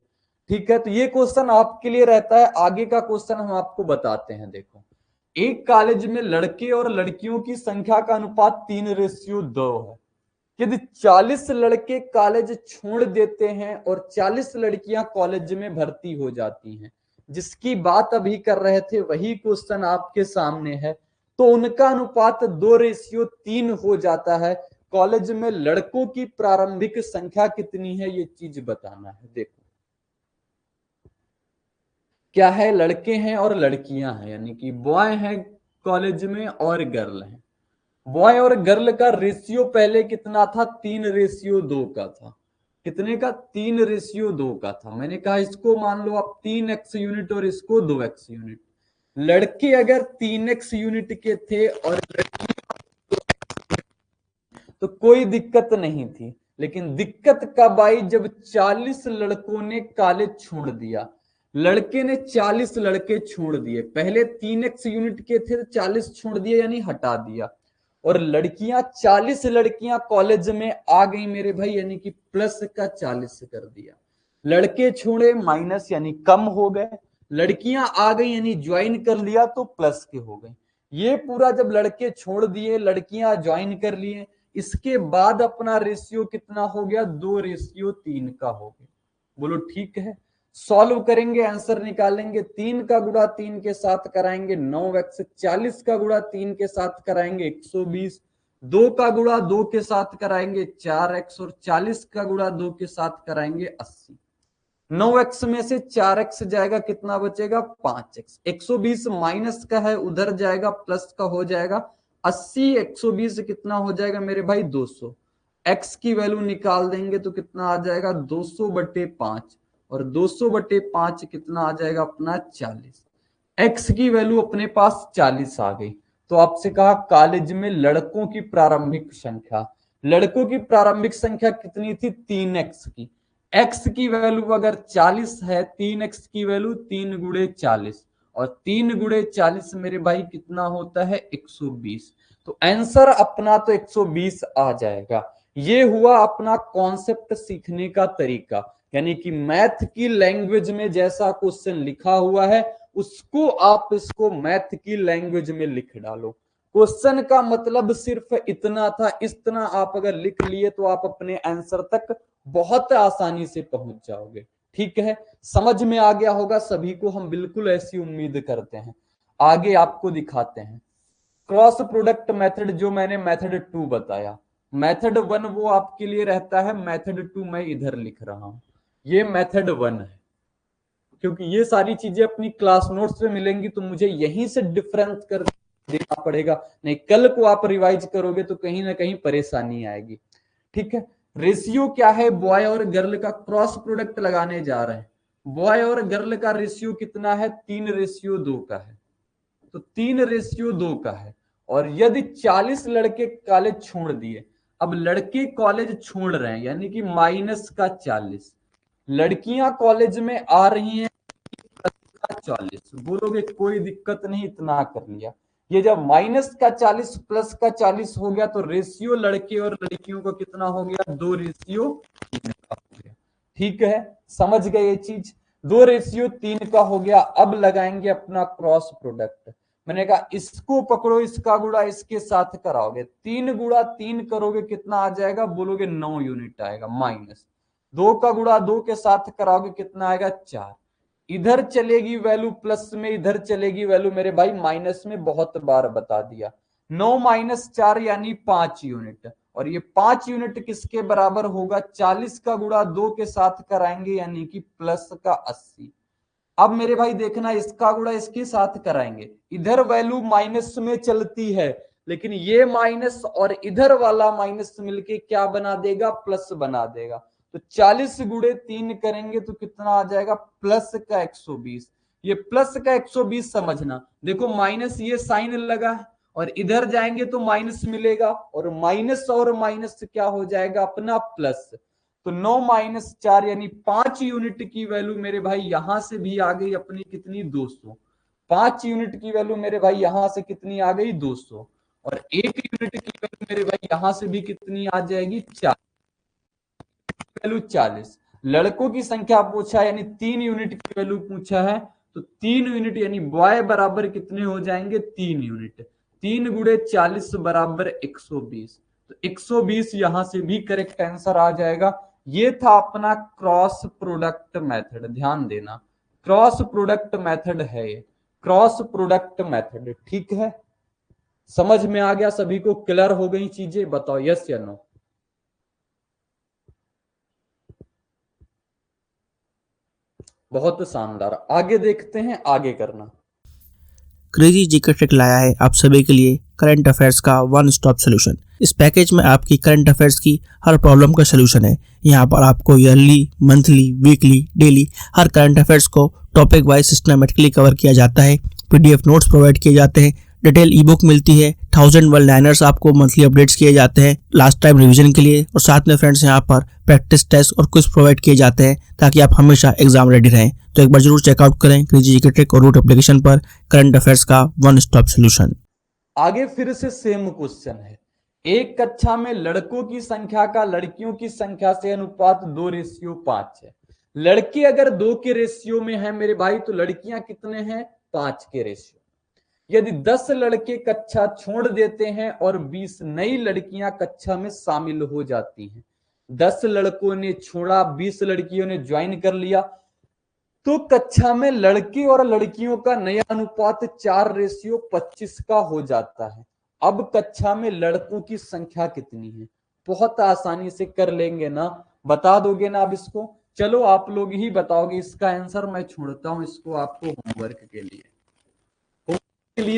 ठीक है, तो ये क्वेश्चन आपके लिए रहता है। आगे का क्वेश्चन हम आपको बताते हैं। देखो, एक कॉलेज में लड़के और लड़कियों की संख्या का अनुपात 3:2 है। यदि 40 लड़के कॉलेज छोड़ देते हैं और 40 लड़कियां कॉलेज में भर्ती हो जाती हैं, जिसकी बात अभी कर रहे थे वही क्वेश्चन आपके सामने है, तो उनका अनुपात 2:3 हो जाता है। कॉलेज में लड़कों की प्रारंभिक संख्या कितनी है, ये चीज बताना है। देखो क्या है, लड़के हैं और लड़कियां हैं, यानी कि बॉय हैं कॉलेज में और गर्ल हैं। बॉय और गर्ल का रेशियो पहले कितना था, 3:2 का था। कितने का, 3:2 का था। मैंने कहा इसको मान लो आप 3x यूनिट और इसको 2x यूनिट। लड़के अगर 3x यूनिट के थे और लड़की तो कोई दिक्कत नहीं थी, लेकिन दिक्कत कब आई, जब 40 लड़कों ने कॉलेज छोड़ दिया। लड़के ने 40 लड़के छोड़ दिए, पहले 3x यूनिट के थे तो 40 छोड़ दिए यानी हटा दिया, और लड़कियां 40 लड़कियां कॉलेज में आ गई मेरे भाई, यानी कि प्लस का 40 कर दिया। लड़के छोड़े माइनस यानी कम हो गए, लड़कियां आ गई यानी ज्वाइन कर लिया तो प्लस के हो गए। ये पूरा जब लड़के छोड़ दिए लड़कियां ज्वाइन कर लिए, इसके बाद अपना रेशियो कितना हो गया, 2:3 का हो गया। बोलो ठीक है। सॉल्व करेंगे, आंसर निकालेंगे। 3 का गुणा 3 के साथ कराएंगे 9x, 40 का गुणा 3 के साथ कराएंगे 120, 2 का गुणा 2 के साथ कराएंगे 4x, और 40 का गुणा 2 के साथ कराएंगे 80। 9x में से 4x जाएगा, कितना बचेगा 5x। 120 माइनस का है उधर जाएगा, प्लस का हो जाएगा 80। 120 कितना हो जाएगा मेरे भाई, 200। x की वैल्यू निकाल देंगे तो कितना आ जाएगा, 200/5, और 200/5 कितना आ जाएगा अपना 40। x की वैल्यू अपने पास 40 आ गई। तो आपसे कहा कॉलेज में लड़कों की प्रारंभिक संख्या, लड़कों की प्रारंभिक संख्या कितनी थी, 3x की। x की वैल्यू अगर 40 है, 3x की वैल्यू 3 × 40, और 3 × 40 मेरे भाई कितना होता है, 120। तो आंसर अपना तो 120 आ जाएगा। ये हुआ अपना कॉन्सेप्ट सीखने का तरीका, यानी कि मैथ की लैंग्वेज में जैसा क्वेश्चन लिखा हुआ है उसको आप इसको मैथ की लैंग्वेज में लिख डालो। क्वेश्चन का मतलब सिर्फ इतना था, इतना आप अगर लिख लिए तो आप अपने आंसर तक बहुत आसानी से पहुंच जाओगे। ठीक है, समझ में आ गया होगा सभी को, हम बिल्कुल ऐसी उम्मीद करते हैं। आगे आपको दिखाते हैं क्रॉस प्रोडक्ट मेथड, जो मैंने मेथड 2 बताया। मेथड 1 वो आपके लिए रहता है, मेथड 2 मैं इधर लिख रहा हूं। ये मेथड 1 है, क्योंकि ये सारी चीजें अपनी क्लास नोट्स में मिलेंगी तो मुझे यहीं से डिफरेंस कर देना पड़ेगा, नहीं कल को आप रिवाइज करोगे तो कहीं ना कहीं परेशानी आएगी। ठीक है, रेशियो क्या है, बॉय और गर्ल का क्रॉस प्रोडक्ट लगाने जा रहे हैं। बॉय और गर्ल का रेशियो कितना है, 3:2 का है। तो 3:2 का है। और यदि 40 लड़के कॉलेज छोड़ दिए, अब लड़के कॉलेज छोड़ रहे हैं यानी कि -40, लड़कियां कॉलेज में आ रही हैं 40, बोलोगे कोई दिक्कत नहीं, इतना कर लिया। ये जब -40 +40 हो गया तो रेशियो लड़के और लड़कियों का कितना हो गया, 2:3 का हो गया। ठीक है, समझ गए ये चीज, 2:3 का हो गया। अब लगाएंगे अपना क्रॉस प्रोडक्ट। मैंने कहा इसको पकड़ो, इसका गुणा इसके साथ कराओगे, 3 गुणा 3 करोगे कितना आ जाएगा, बोलोगे 9 यूनिट आएगा। माइनस 2 का गुणा 2 के साथ कराओगे कितना आएगा, 4। इधर चलेगी वैल्यू प्लस में, इधर चलेगी वैल्यू मेरे भाई माइनस में, बहुत बार बता दिया। 9 - 4 यानी 5 यूनिट, और ये 5 यूनिट किसके बराबर होगा, 40 का गुणा 2 के साथ कराएंगे यानी कि प्लस का 80। अब मेरे भाई देखना, इसका गुणा इसके साथ कराएंगे, इधर वैल्यू माइनस में चलती है, लेकिन ये माइनस और इधर वाला माइनस मिलके क्या बना देगा, प्लस बना देगा। तो 40 गुणे 3 करेंगे तो कितना आ जाएगा, प्लस का 120। ये प्लस का 120 समझना, देखो माइनस ये साइन लगा है और इधर जाएंगे तो माइनस मिलेगा, और माइनस क्या हो जाएगा अपना प्लस। तो 9 - 4 यानी 5 यूनिट की वैल्यू मेरे भाई यहां से भी आ गई अपनी कितनी, 200। 5 यूनिट की वैल्यू मेरे भाई यहां से कितनी आ गई, 200। और 1 यूनिट की वैल्यू मेरे भाई यहां से भी कितनी आ जाएगी, 4 वैल्यू 40। लड़कों की संख्या पूछा यानी 3 यूनिट की वैल्यू पूछा है, तो 3 यूनिट यानी बॉय बराबर कितने हो जाएंगे, 3 यूनिट। 3 गुणे 40 बराबर 120। तो 120 यहां से भी करेक्ट आंसर आ जाएगा। ये था अपना क्रॉस प्रोडक्ट मेथड, ध्यान देना क्रॉस प्रोडक्ट मेथड है ये, क्रॉस प्रोडक्ट मेथड। ठीक है, समझ में आ गया सभी को, क्लियर हो गई चीजें, बताओ यस या नो। बहुत शानदार, आगे देखते हैं, आगे करना। क्रेजी जीके ट्रिक लाया है आप सभी के लिए करंट अफेयर्स का वन स्टॉप सोल्यूशन। इस पैकेज में आपकी करंट अफेयर्स की हर प्रॉब्लम का सोल्यूशन है। यहाँ पर आपको ईयरली, मंथली, वीकली, डेली हर करंट अफेयर्स को टॉपिक वाइज सिस्टमेटिकली कवर किया जाता है। पीडीएफ नोट्स प्रोवाइड किए जाते हैं, डिटेल ई बुक मिलती है, 1000 वर्ड लाइनर्स आपको मंथली अपडेट्स किए जाते हैं लास्ट टाइम रिवीजन के लिए, और साथ में फ्रेंड्स यहाँ पर प्रैक्टिस टेस्ट और क्विज प्रोवाइड किए जाते हैं ताकि आप हमेशा एग्जाम रेडी रहें। तो एक बार जरूर चेकआउट करें क्रेजी जीके ट्रिक और रूट एप्लीकेशन पर करंट अफेयर्स का वन स्टॉप सोल्यूशन। आगे फिर से सेम क्वेश्चन है। एक कक्षा में लड़कों की संख्या का लड़कियों की संख्या से अनुपात 2:5 है। लड़के अगर 2 के रेशियो में है मेरे भाई, तो लड़कियां कितने हैं, 5 के रेशियो। यदि 10 लड़के कक्षा छोड़ देते हैं और 20 नई लड़कियां कक्षा में शामिल हो जाती हैं, 10 लड़कों ने छोड़ा, 20 लड़कियों ने ज्वाइन कर लिया, तो कक्षा में लड़के और लड़कियों का नया अनुपात 4:25 का हो जाता है। अब कक्षा में लड़कों की संख्या कितनी है, बहुत आसानी से कर लेंगे ना, बता दोगे ना अब इसको। चलो आप लोग ही बताओगे इसका आंसर, मैं छोड़ता हूं इसको आपको होमवर्क के लिए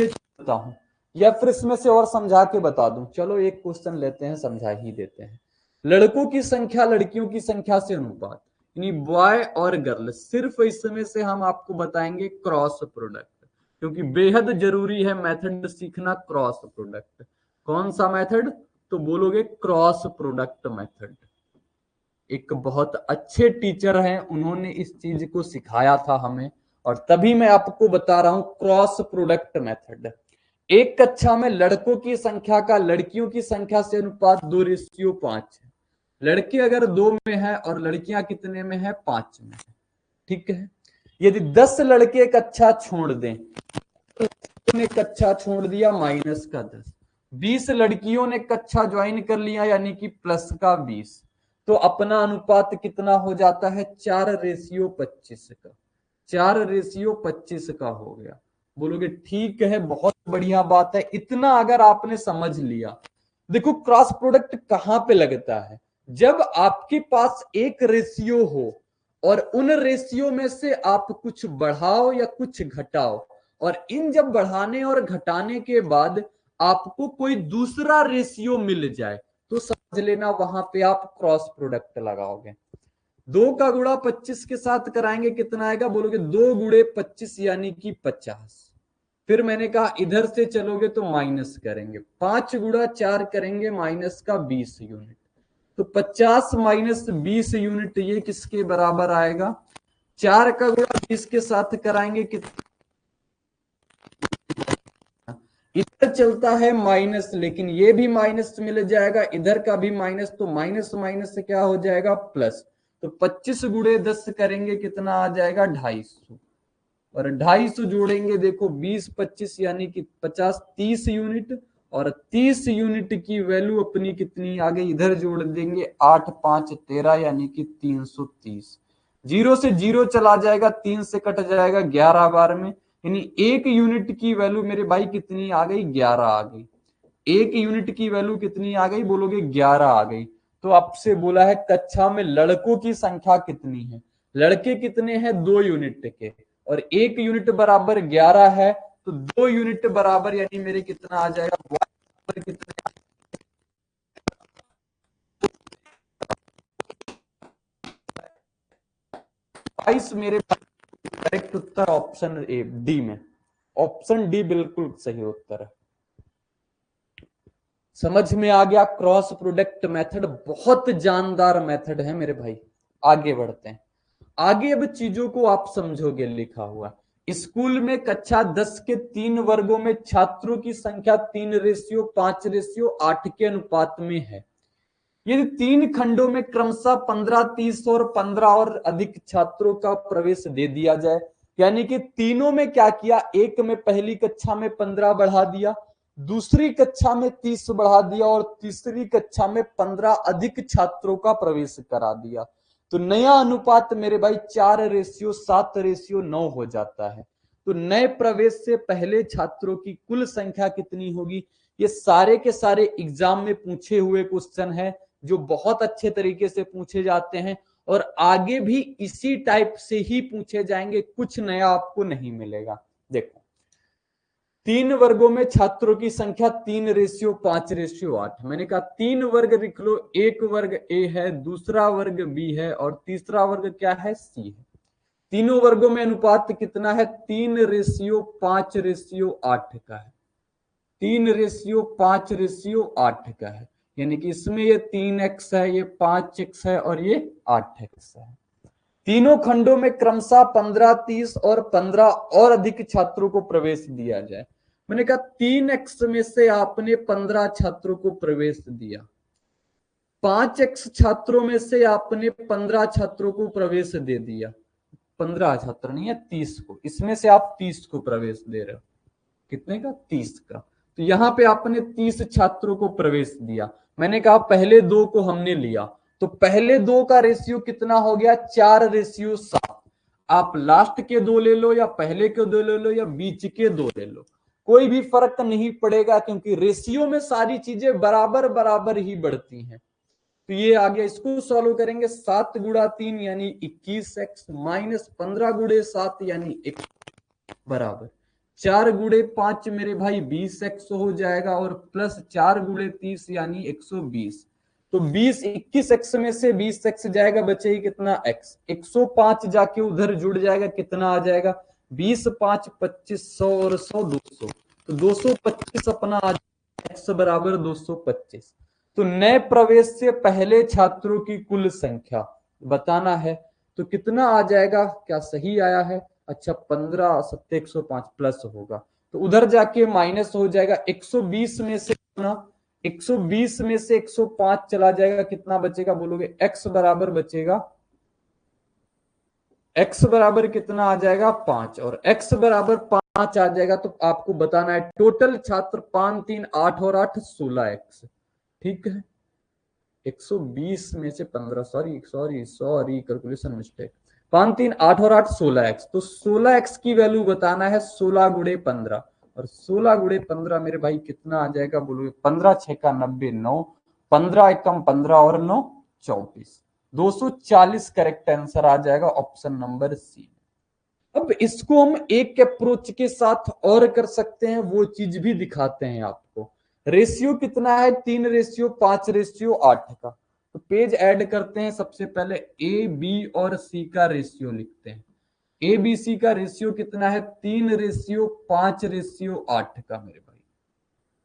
छोड़ता हूं, या फिर इसमें से और समझा के बता दूं। चलो एक क्वेश्चन लेते हैं, समझा ही देते हैं। लड़कों की संख्या लड़कियों की संख्या से अनुपात, यानी बॉय और गर्ल, सिर्फ इसमें से हम आपको बताएंगे क्रॉस प्रोडक्ट, क्योंकि बेहद जरूरी है मेथड सीखना क्रॉस प्रोडक्ट। कौन सा मेथड, तो बोलोगे क्रॉस प्रोडक्ट मेथड। एक बहुत अच्छे टीचर हैं, उन्होंने इस चीज को सिखाया था हमें, और तभी मैं आपको बता रहा हूं क्रॉस प्रोडक्ट मेथड। एक कक्षा में लड़कों की संख्या का लड़कियों की संख्या से अनुपात 2:5 है। लड़के अगर 2 में है और लड़कियां कितने में है, 5 में है। ठीक है, यदि 10 लड़के कक्षा छोड़ दें, तो ने कक्षा छोड़ दिया -10, 20 लड़कियों ने कक्षा ज्वाइन कर लिया यानी कि +20, तो अपना अनुपात कितना हो जाता है, 4:25 का। 4:25 का हो गया। बोलोगे ठीक है, बहुत बढ़िया बात है, इतना अगर आपने समझ लिया। देखो क्रॉस प्रोडक्ट कहां पे लगता है, जब आपके पास एक रेशियो हो और उन रेशियो में से आप कुछ बढ़ाओ या कुछ घटाओ, और इन जब बढ़ाने और घटाने के बाद आपको कोई दूसरा रेशियो मिल जाए, तो समझ लेना वहां पे आप क्रॉस प्रोडक्ट लगाओगे। 2 का गुणा 25 के साथ कराएंगे कितना आएगा, बोलोगे 2 गुणे 25 यानी कि 50। फिर मैंने कहा इधर से चलोगे तो माइनस करेंगे, 5 गुणा 4 करेंगे माइनस का 20 यूनिट। तो 50 माइनस 20 यूनिट ये किसके बराबर आएगा, 4 का गुणा 20 के साथ कराएंगे कितना, इधर चलता है माइनस लेकिन ये भी माइनस मिल जाएगा, इधर का भी माइनस, तो माइनस माइनस से क्या हो जाएगा प्लस। तो 25 गुणे 10 करेंगे कितना आ जाएगा 250, और 250 जोड़ेंगे देखो 20 25 यानी कि 50 30 यूनिट, और 30 यूनिट की वैल्यू अपनी कितनी आ गई, इधर जोड़ देंगे 8 5 13 यानी कि 330। जीरो से जीरो चला जाएगा, 3 से कट जाएगा 11 बार में, यानी 1 यूनिट की वैल्यू मेरे भाई कितनी आ गई 11 आ गई। 1 यूनिट की वैल्यू कितनी आ गई, बोलोगे 11 आ गई। तो आपसे बोला है कक्षा में लड़कों की संख्या कितनी है, लड़के कितने हैं 2 यूनिट के, और 1 यूनिट बराबर 11 है, तो 2 यूनिट बराबर यानी मेरे कितना आ जाएगा, बराबर कितने, 22 मेरे। Correct Uttar option A D में, ऑप्शन डी बिल्कुल सही उत्तर है। समझ में आ गया, क्रॉस प्रोडक्ट मेथड बहुत जानदार मेथड है मेरे भाई। आगे बढ़ते हैं, आगे अब चीजों को आप समझोगे। लिखा हुआ स्कूल में कक्षा 10 के 3 वर्गों में छात्रों की संख्या 3:5:8 के अनुपात में है। यदि 3 खंडों में क्रमशः 15 30 और 15 और अधिक छात्रों का प्रवेश दे दिया जाए, यानी कि तीनों में क्या किया, एक में पहली कक्षा में 15 बढ़ा दिया, दूसरी कक्षा में 30 बढ़ा दिया, और तीसरी कक्षा में 15 अधिक छात्रों का प्रवेश करा दिया, तो नया अनुपात मेरे भाई 4:7:9 हो जाता है। तो नए प्रवेश से पहले छात्रों की कुल संख्या कितनी होगी, ये सारे के सारे एग्जाम में पूछे हुए क्वेश्चन है, जो बहुत अच्छे तरीके से पूछे जाते हैं, और आगे भी इसी टाइप से ही पूछे जाएंगे, कुछ नया आपको नहीं मिलेगा। देखो 3 वर्गों में छात्रों की संख्या 3:5:8। मैंने कहा 3 वर्ग लिख लो, एक वर्ग ए है, दूसरा वर्ग बी है, और तीसरा वर्ग क्या है, सी है। तीनों वर्गों में अनुपात कितना है, 3:5:8 का है, 3:5:8 का है, यानी कि इसमें ये 3x है, ये 5x है, और ये 8x है। तीनों खंडों में क्रमशः 15 30 और 15 और अधिक छात्रों को प्रवेश दिया जाए। मैंने कहा 3x में से आपने 15 छात्रों को प्रवेश दिया, 5x छात्रों में से आपने 15 छात्रों को प्रवेश दे दिया, 15 छात्र नहीं है 30 को, इसमें से आप 30 को प्रवेश दे रहे हो, कितने का, 30 का। तो यहां पे आपने 30 छात्रों को प्रवेश दिया। मैंने कहा पहले 2 को हमने लिया, तो पहले 2 का रेशियो कितना हो गया, 4:7। आप लास्ट के 2 ले लो, या पहले के 2 ले लो, या बीच के 2 ले लो, कोई भी फर्क नहीं पड़ेगा, क्योंकि रेशियो में सारी चीजें बराबर बराबर ही बढ़ती हैं। तो ये आ गया, इसको सॉल्व करेंगे, 7 गुणा 3 यानी 21x, माइनस 15 गुणे 7 यानी 1 बराबर 4 गुणे 5 मेरे भाई 20x हो जाएगा, और प्लस 4 गुणे 30 यानी 120। तो 20 21x में से 20x जाएगा, बचेगी कितना x, 105 जाके उधर जुड़ जाएगा, कितना आ जाएगा 20 5 25 100 और 100 200, तो 225 अपना आ जाएगा, x बराबर 225। तो नए प्रवेश से पहले छात्रों की कुल संख्या बताना है, तो कितना आ जाएगा, क्या सही आया है, अच्छा 15 7 105 प्लस होगा, तो उधर जाके माइनस हो जाएगा, 120 में से 120 में से 105 चला जाएगा, कितना बचेगा, बोलोगे x बराबर बचेगा, x बराबर कितना आ जाएगा 5, और x बराबर 5 आ जाएगा, तो आपको बताना है टोटल छात्र 5 3 8 और 8 16x, ठीक है। 120 में से 15, सॉरी कैलकुलेशन मिस्टेक, 5 3 8 और 8 16x, तो 16x की वैल्यू बताना है 16 गुणे 15, और 16 गुणे 15 मेरे भाई कितना आ जाएगा, बोलोगे 15 6 का 90 9, 15 एकम 15 और 9 24, 240 करेक्ट आंसर आ जाएगा, ऑप्शन नंबर सी। अब इसको हम एक अप्रोच के साथ और कर सकते हैं, वो चीज भी दिखाते हैं आपको। रेशियो कितना है 3:5:8 का। तो पेज ऐड करते हैं, सबसे पहले ए बी और सी का रेशियो लिखते हैं। ए बी सी का रेशियो कितना है 3:5:8 का मेरे भाई।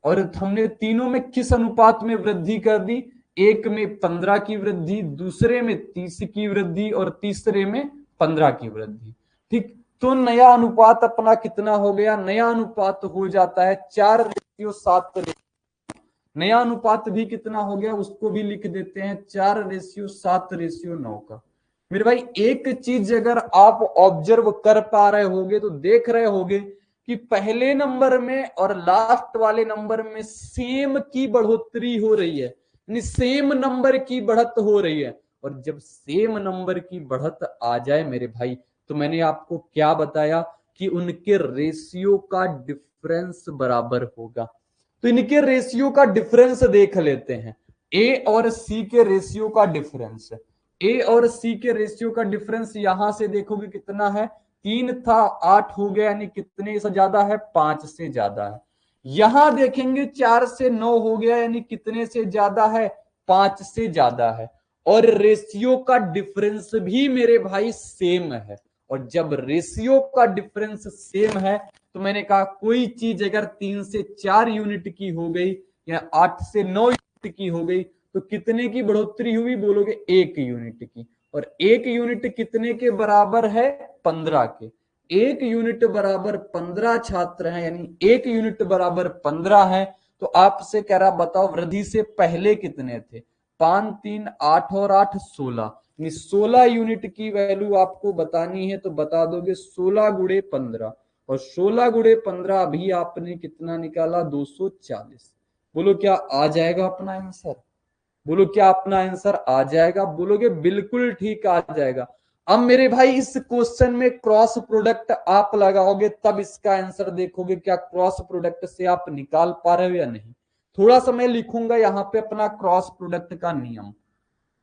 और हमने तीनों में किस अनुपात में वृद्धि कर दी, एक में 15 की वृद्धि, दूसरे में 30 की वृद्धि और तीसरे में 15 की वृद्धि। ठीक, तो नया अनुपात अपना कितना हो गया, नया अनुपात हो जाता है 4:7। नया अनुपात भी कितना हो गया उसको भी लिख देते हैं 4:7:9 का। मेरे भाई एक चीज अगर आप ऑब्जर्व कर पा रहे होगे तो देख रहे होगे कि पहले नंबर में और लास्ट वाले नंबर में सेम की बढ़ोतरी हो रही है, यानी सेम नंबर की बढ़त हो रही है। और जब सेम नंबर की बढ़त आ जाए मेरे भाई, तो मैंने आपको क्या बताया कि उनके रेशियो का डिफरेंस बराबर होगा। तो इनके रेशियो का डिफरेंस देख लेते हैं। ए और सी के रेशियो का डिफरेंस, ए और सी के रेशियो का डिफरेंस यहां से देखोगे कितना है, 3 था 8 हो गया, यानी कितने से ज्यादा है, 5 से ज्यादा है। यहां देखेंगे 4 से 9 हो गया, यानी कितने से ज्यादा है, 5 से ज्यादा है। और रेशियो का डिफरेंस भी मेरे भाई सेम है। और जब रेशियो का डिफरेंस सेम है तो मैंने कहा कोई चीज अगर 3 से 4 यूनिट की हो गई या 8 से 9 यूनिट की हो गई तो कितने की बढ़ोतरी हुई, बोलोगे 1 यूनिट की। और 1 यूनिट कितने के बराबर है, 15 के। 1 यूनिट बराबर 15 छात्र हैं, यानी 1 यूनिट बराबर 15 है। तो आपसे कह रहा बताओ वृद्धि से पहले कितने थे, 5 3 8 और 8 16, 16 यूनिट की वैल्यू आपको बतानी है। तो बता दोगे 16 गुणे 15, और 16 गुणे 15 अभी आपने कितना निकाला, 240। बोलो क्या आ जाएगा अपना आंसर, बोलो क्या अपना आंसर आ जाएगा, बोलोगे बिल्कुल ठीक आ जाएगा। अब मेरे भाई इस क्वेश्चन में क्रॉस प्रोडक्ट आप लगाओगे तब इसका आंसर देखोगे क्या क्रॉस प्रोडक्ट से आप निकाल पा रहे हो या नहीं। थोड़ा सा मैं लिखूंगा यहाँ पे अपना क्रॉस प्रोडक्ट का नियम,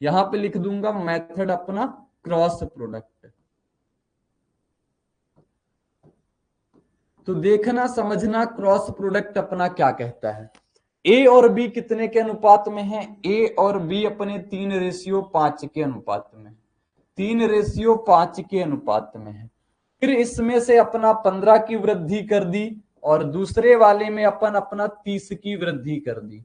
यहां पे लिख दूंगा मेथड अपना क्रॉस प्रोडक्ट। तो देखना समझना क्रॉस प्रोडक्ट अपना क्या कहता है। ए और बी कितने के अनुपात में है, ए और बी अपने 3:5 के अनुपात में, 3:5 के अनुपात में है। फिर इसमें से अपना 15 की वृद्धि कर दी और दूसरे वाले में अपन अपना 30 की वृद्धि कर दी।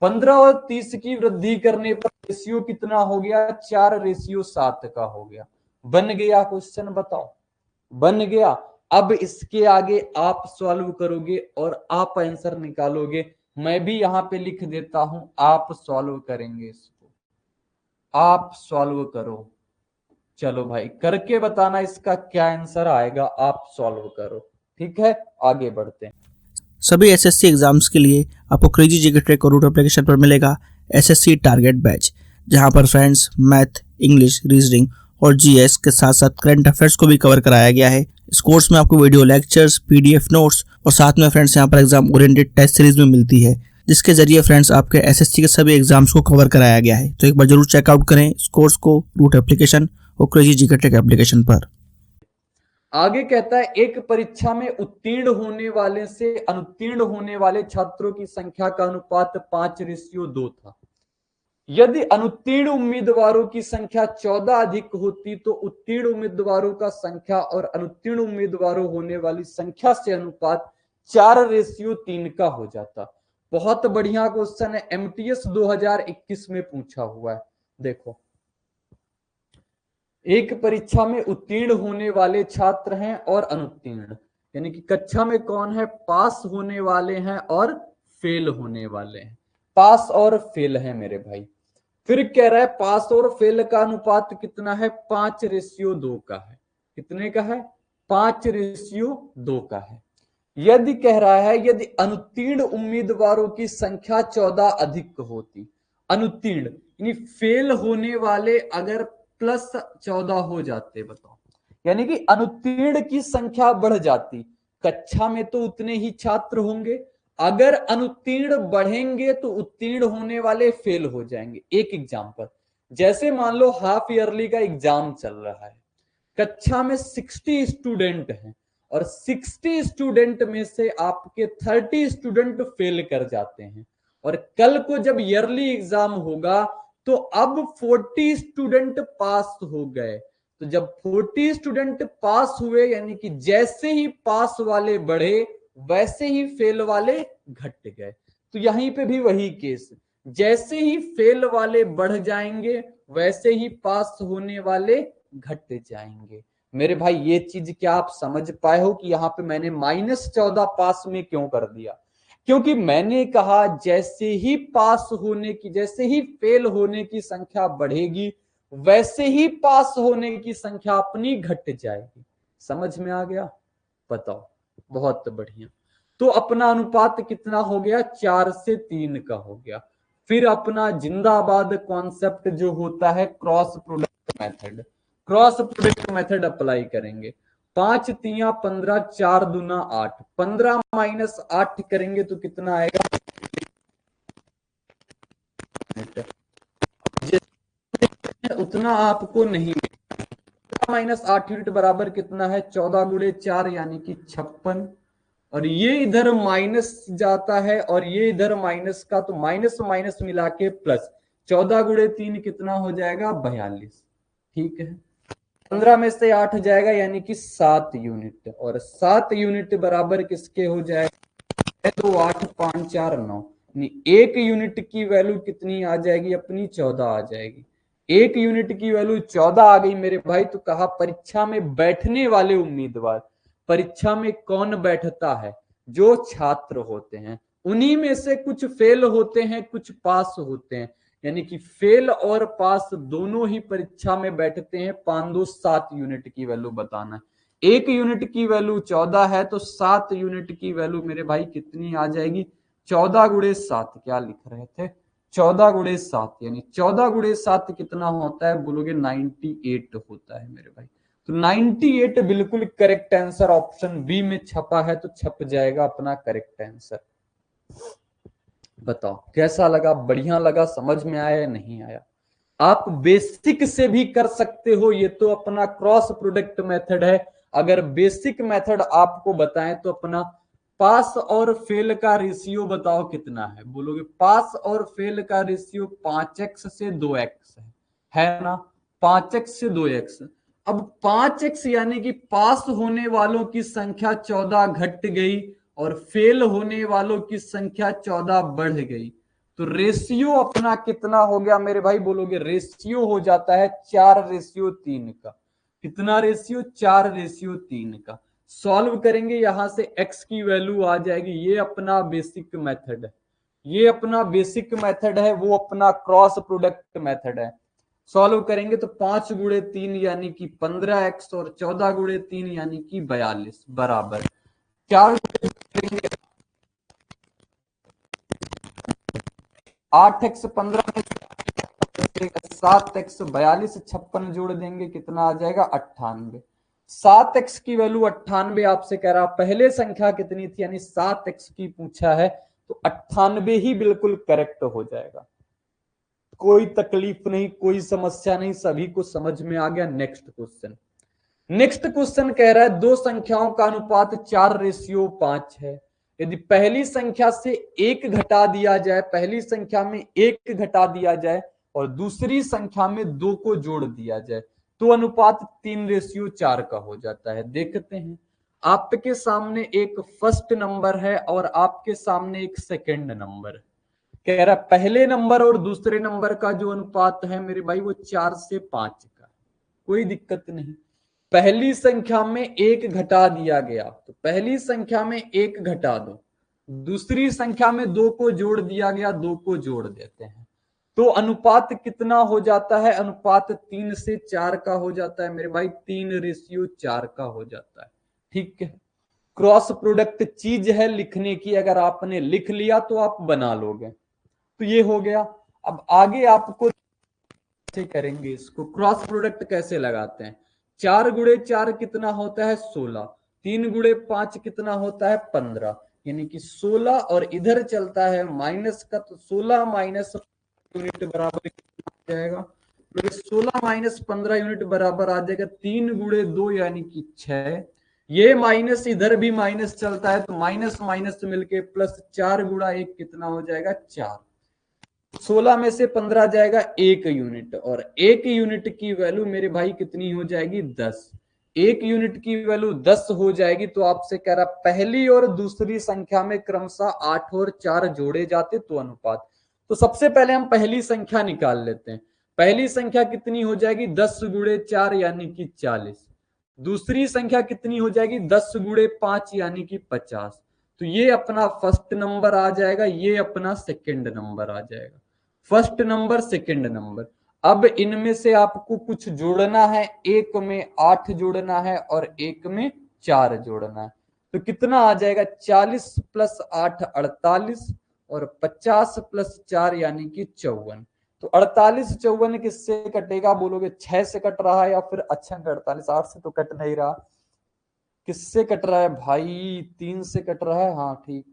15 और 30 की वृद्धि करने पर रेशियो कितना हो गया, 4:7 का हो गया। बन गया क्वेश्चन, बताओ बन गया। अब इसके आगे आप सॉल्व करोगे और आप आंसर निकालोगे। मैं भी यहां पे लिख देता हूं, आप सॉल्व करेंगे इसको, आप सॉल्व करो। चलो भाई करके बताना इसका क्या आंसर आएगा, आप सॉल्व करो। ठीक है, आगे बढ़ते हैं। सभी एसएससी एग्जाम्स के लिए आपको क्रेजी जीके ट्रैक और रूट एप्लीकेशन पर मिलेगा एसएससी टारगेट बैच, जहां पर फ्रेंड्स मैथ, इंग्लिश, रीजनिंग और जीएस के साथ साथ करंट अफेयर्स को भी कवर कराया गया है। इस कोर्स में आपको वीडियो लेक्चर्स, पीडीएफ नोट्स और साथ में फ्रेंड्स यहाँ पर एग्जाम ओरिएंटेड टेस्ट सीरीज में मिलती है, जिसके जरिए फ्रेंड्स आपके एसएससी के सभी एग्जाम्स को कवर कराया गया है। तो एक बार जरूर चेकआउट करें इस कोर्स को रूट एप्लीकेशन और क्रेजी जीके ट्रैक एप्लीकेशन पर। आगे कहता है एक परीक्षा में उत्तीर्ण होने वाले से अनुत्तीर्ण होने वाले छात्रों की संख्या का अनुपात 5:2 था। यदि अनुत्तीर्ण उम्मीदवारों की संख्या 14 अधिक होती तो उत्तीर्ण उम्मीदवारों का संख्या और अनुत्तीर्ण उम्मीदवारों होने वाली संख्या से अनुपात 4:3 का हो जाता। बहुत बढ़िया क्वेश्चन है, एमटीएस 2021 में पूछा हुआ है। देखो, एक परीक्षा में उत्तीर्ण होने वाले छात्र हैं और अनुत्तीर्ण, यानी कि कक्षा में कौन है, पास होने वाले हैं और फेल होने वाले हैं, पास और फेल है मेरे भाई। फिर कह रहा है पास और फेल का अनुपात कितना है, 5:2 का है। कितने का है, 5:2 का है। यदि कह रहा है यदि अनुत्तीर्ण उम्मीदवारों की संख्या 14 अधिक होती, अनुत्तीर्ण यानी फेल होने वाले अगर +14 हो जाते, बताओ, यानी कि अनुत्तीर्ण की संख्या बढ़ जाती, कक्षा में तो उतने ही छात्र होंगे, अगर अनुत्तीर्ण बढ़ेंगे तो उत्तीर्ण होने वाले फेल हो जाएंगे। एक एग्जांपल, जैसे मान लो हाफ ईयरली का एग्जाम चल रहा है, कक्षा में 60 स्टूडेंट हैं और 60 स्टूडेंट में से आपके 30 स्टूडेंट फेल कर जाते हैं, और कल को जब ईयरली एग्जाम होगा तो अब 40 स्टूडेंट पास हो गए। तो जब 40 स्टूडेंट पास हुए यानी कि जैसे ही पास वाले बढ़े वैसे ही फेल वाले घट गए। तो यहीं पे भी वही केस, जैसे ही फेल वाले बढ़ जाएंगे वैसे ही पास होने वाले घट जाएंगे। मेरे भाई ये चीज क्या आप समझ पाए हो कि यहाँ पे मैंने -14 पास में क्यों कर दिया? क्योंकि मैंने कहा जैसे ही पास होने की, जैसे ही फेल होने की संख्या बढ़ेगी वैसे ही पास होने की संख्या अपनी घट जाएगी। समझ में आ गया? बताओ, बहुत बढ़िया। तो अपना अनुपात कितना हो गया? 4 से 3 का हो गया। फिर अपना जिंदाबाद कॉन्सेप्ट जो होता है cross product method, cross product method apply करेंगे। 5 तिया 15, 4 दूना 8, 15 माइनस 8 करेंगे तो कितना आएगा? उतना आपको नहीं, -8 यूनिट बराबर कितना है? 14 गुणे 4 यानी कि 56। और ये इधर माइनस जाता है और ये इधर माइनस का, तो माइनस माइनस मिला के प्लस, 14 गुणे 3 कितना हो जाएगा? 42। ठीक है, 15 में से 8 जाएगा यानी कि 7 यूनिट, और 7 यूनिट बराबर किसके हो जाएगा? तो 8 5 4 9, एक यूनिट की वैल्यू कितनी आ जाएगी अपनी? 14 आ जाएगी। एक यूनिट की वैल्यू 14 आ गई मेरे भाई, तो कहा परीक्षा में बैठने वाले उम्मीदवार, परीक्षा में कौन बैठता है? जो छात्र होते हैं, उन्हीं में से कुछ फेल होते हैं कुछ पास होते हैं, यानी कि फेल और पास दोनों ही परीक्षा में बैठते हैं। 5 2 7 यूनिट की वैल्यू बताना है। एक यूनिट की वैल्यू 14 है तो 7 यूनिट की वैल्यू मेरे भाई कितनी आ जाएगी? 14 गुणे 7, क्या लिख रहे थे? 14 गुणे 7, यानी 14 गुणे 7 कितना होता है? बोलोगे 98 होता है मेरे भाई। तो 98 बिल्कुल करेक्ट आंसर ऑप्शन बी में छपा है, तो छप जाएगा अपना करेक्ट आंसर। बताओ कैसा लगा? बढ़िया लगा? समझ में आया या नहीं आया? आप बेसिक से भी कर सकते हो, ये तो अपना क्रॉस प्रोडक्ट मेथड है। अगर बेसिक मेथड आपको बताएं तो अपना पास और फेल का रेशियो बताओ कितना है? बोलोगे पास और फेल का रेशियो 5x से 2x है ना? 5x से 2x। अब 5x यानी कि पास होने वालों की संख्या 14 घट गई और फेल होने वालों की संख्या 14 बढ़ गई, तो रेशियो अपना कितना हो गया मेरे भाई? बोलोगे रेशियो हो जाता है 4:3 का। कितना रेशियो? 4:3 का। सॉल्व करेंगे, यहां से x की वैल्यू आ जाएगी। ये अपना बेसिक मेथड है, ये अपना बेसिक मेथड है, वो अपना क्रॉस प्रोडक्ट मेथड है। सॉल्व करेंगे तो 5 गुणे 3 यानी कि 15x और 14 गुणे 3 यानी कि 42 बराबर 4। 8x 15 में 7x 42, 56 जोड़ देंगे कितना आ जाएगा? 98। 7x की वैल्यू 98 आपसे कह रहा, पहले संख्या कितनी थी यानी 7x की पूछा है, तो 98 ही बिल्कुल करेक्ट हो जाएगा। कोई तकलीफ नहीं, कोई समस्या नहीं, सभी को समझ में आ गया। नेक्स्ट क्वेश्चन, नेक्स्ट क्वेश्चन कह रहा है दो संख्याओं का अनुपात 4:5 है। यदि पहली संख्या से एक घटा दिया जाए, पहली संख्या में एक घटा दिया जाए और दूसरी संख्या में 2 को जोड़ दिया जाए, तो अनुपात 3:4 का हो जाता है। देखते हैं, आपके सामने एक फर्स्ट नंबर है और आपके सामने एक सेकंड नंबर है। कह रहा पहले नंबर और दूसरे नंबर का जो अनुपात है मेरे भाई वो 4:5 का। कोई दिक्कत नहीं, पहली संख्या में एक घटा दिया गया तो पहली संख्या में एक घटा दो, दूसरी संख्या में 2 को जोड़ दिया गया, 2 को जोड़ देते हैं, तो अनुपात कितना हो जाता है? अनुपात 3:4 का हो जाता है मेरे भाई, 3:4 का हो जाता है। ठीक है, क्रॉस प्रोडक्ट चीज है लिखने की, अगर आपने लिख लिया तो आप बना लोगे। तो ये हो गया। अब आगे आपको कैसे करेंगे इसको, क्रॉस प्रोडक्ट कैसे लगाते हैं? 4 गुणे 4 कितना होता है? 16। 3 गुणे 5 कितना होता है? 15, यानी कि 16, और इधर चलता है माइनस का, तो 16 माइनस यूनिट बराबर कितना आ जाएगा? 16 माइनस 15 यूनिट बराबर आ जाएगा 3 गुणे 2 यानी कि 6। ये माइनस इधर भी माइनस चलता है, तो माइनस माइनस मिलके प्लस 4 गुणा 1 कितना हो जाएगा 4। 16 में से 15 जाएगा 1 यूनिट, और 1 यूनिट की वैल्यू मेरे भाई कितनी हो जाएगी 10। 1 यूनिट की वैल्यू 10 हो जाएगी, तो आपसे कह रहा पहली और दूसरी संख्या में क्रमशः 8 और 4 जोड़े जाते तो अनुपात। तो सबसे पहले हम पहली संख्या निकाल लेते हैं। पहली संख्या कितनी हो जाएगी 10 गुणे 4 यानी कि 40। दूसरी संख्या कितनी हो जाएगी 10 गुणे 5 यानी कि 50। तो ये अपना फर्स्ट नंबर आ जाएगा, ये अपना सेकंड नंबर आ जाएगा। First number second number. अब इनमें से आपको कुछ जोड़ना है, एक में 8 जोड़ना है और एक में 4 जोड़ना है। तो कितना आ जाएगा 40 प्लस 8 48 और 50 प्लस 4 यानी कि 54। तो 48 54 किससे कटेगा बोलोगे, 6 से कट रहा है या फिर अच्छा 48 8 से तो कट नहीं रहा, किससे कट रहा है भाई, 3 से कट रहा है। हाँ ठीक,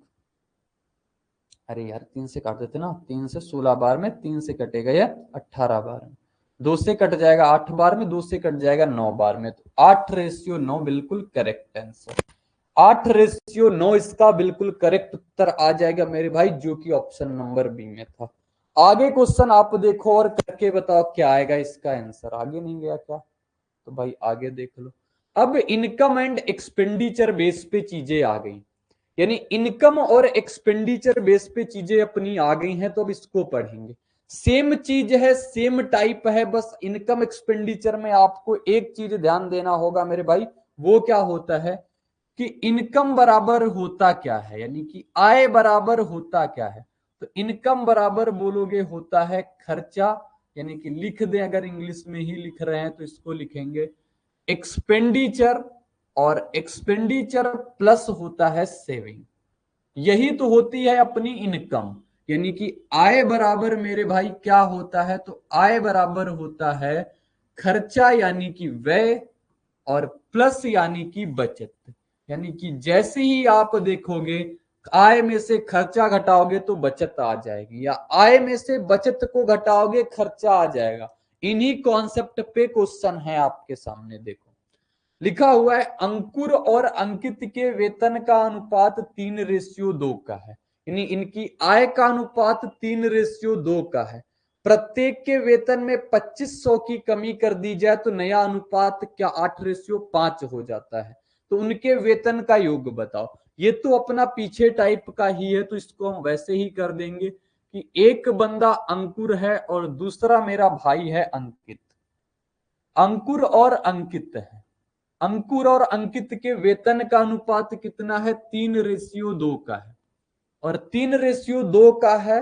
अरे यार 3 से काट देते ना, 3 से 16 बार में 3 से कटेगा या 18 बार में, 2 से कट जाएगा 8 बार में, 2 से कट जाएगा 9 बार में। तो 8:9 बिल्कुल करेक्ट आंसर। 8:9 इसका बिल्कुल करेक्ट उत्तर आ जाएगा मेरे भाई, जो कि ऑप्शन नंबर बी में था। आगे क्वेश्चन आप देखो और करके बताओ क्या आएगा इसका आंसर। आगे नहीं गया क्या, तो भाई आगे देख लो। अब इनकम एंड एक्सपेंडिचर बेस पे चीजें आ गई, यानी इनकम और एक्सपेंडिचर बेस पे चीजें अपनी आ गई हैं, तो अब इसको पढ़ेंगे। सेम चीज है, सेम टाइप है, बस इनकम एक्सपेंडिचर में आपको एक चीज ध्यान देना होगा मेरे भाई। वो क्या होता है कि इनकम बराबर होता क्या है, यानी कि आय बराबर होता क्या है। तो इनकम बराबर बोलोगे होता है खर्चा, यानी कि लिख दें, अगर इंग्लिश में ही लिख रहे हैं तो इसको लिखेंगे एक्सपेंडिचर, और एक्सपेंडिचर प्लस होता है सेविंग। यही तो होती है अपनी इनकम, यानी कि आय बराबर मेरे भाई क्या होता है, तो आय बराबर होता है खर्चा यानी कि व्यय, और प्लस यानी कि बचत। यानी कि जैसे ही आप देखोगे आय में से खर्चा घटाओगे तो बचत आ जाएगी, या आय में से बचत को घटाओगे खर्चा आ जाएगा। इन्हीं कॉन्सेप्ट पे क्वेश्चन है आपके सामने। देखो लिखा हुआ है अंकुर और अंकित के वेतन का अनुपात 3:2 का है, यानी इनकी आय का अनुपात 3:2 का है। प्रत्येक के वेतन में 2500 की कमी कर दी जाए तो नया अनुपात क्या 8:5 हो जाता है। तो उनके वेतन का योग बताओ। ये तो अपना पीछे टाइप का ही है, तो इसको हम वैसे ही कर देंगे कि एक बंदा अंकुर है और दूसरा मेरा भाई है अंकित। अंकुर और अंकित है, अंकुर और अंकित के वेतन का अनुपात कितना है 3:2 का है, और 3:2 का है।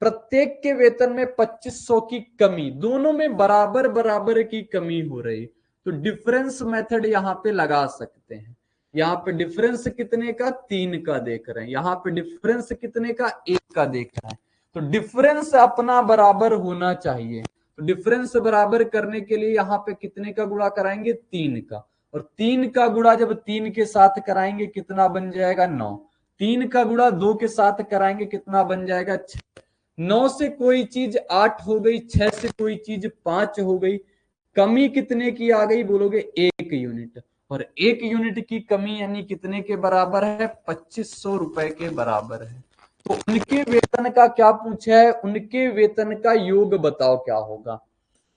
प्रत्येक के वेतन में 2500 की कमी, दोनों में बराबर बराबर की कमी हो रही, तो डिफरेंस मेथड यहां पे लगा सकते हैं। यहाँ पे डिफरेंस कितने का 3 का देख रहे हैं, यहाँ पे डिफरेंस कितने का 1 का देख रहे हैं। तो डिफरेंस अपना बराबर होना चाहिए, तो डिफरेंस बराबर करने के लिए यहाँ पे कितने का गुणा कराएंगे 3 का, और 3 का गुणा जब 3 के साथ कराएंगे कितना बन जाएगा 9। 3 का गुणा 2 के साथ कराएंगे कितना बन जाएगा 6। 9 से कोई चीज 8 हो गई, 6 से कोई चीज 5 हो गई। कमी कितने की आ गई बोलोगे 1 यूनिट, और 1 यूनिट की कमी यानी कितने के बराबर है 2500 रुपए के बराबर है। तो उनके वेतन का क्या पूछा है, उनके वेतन का योग बताओ क्या होगा।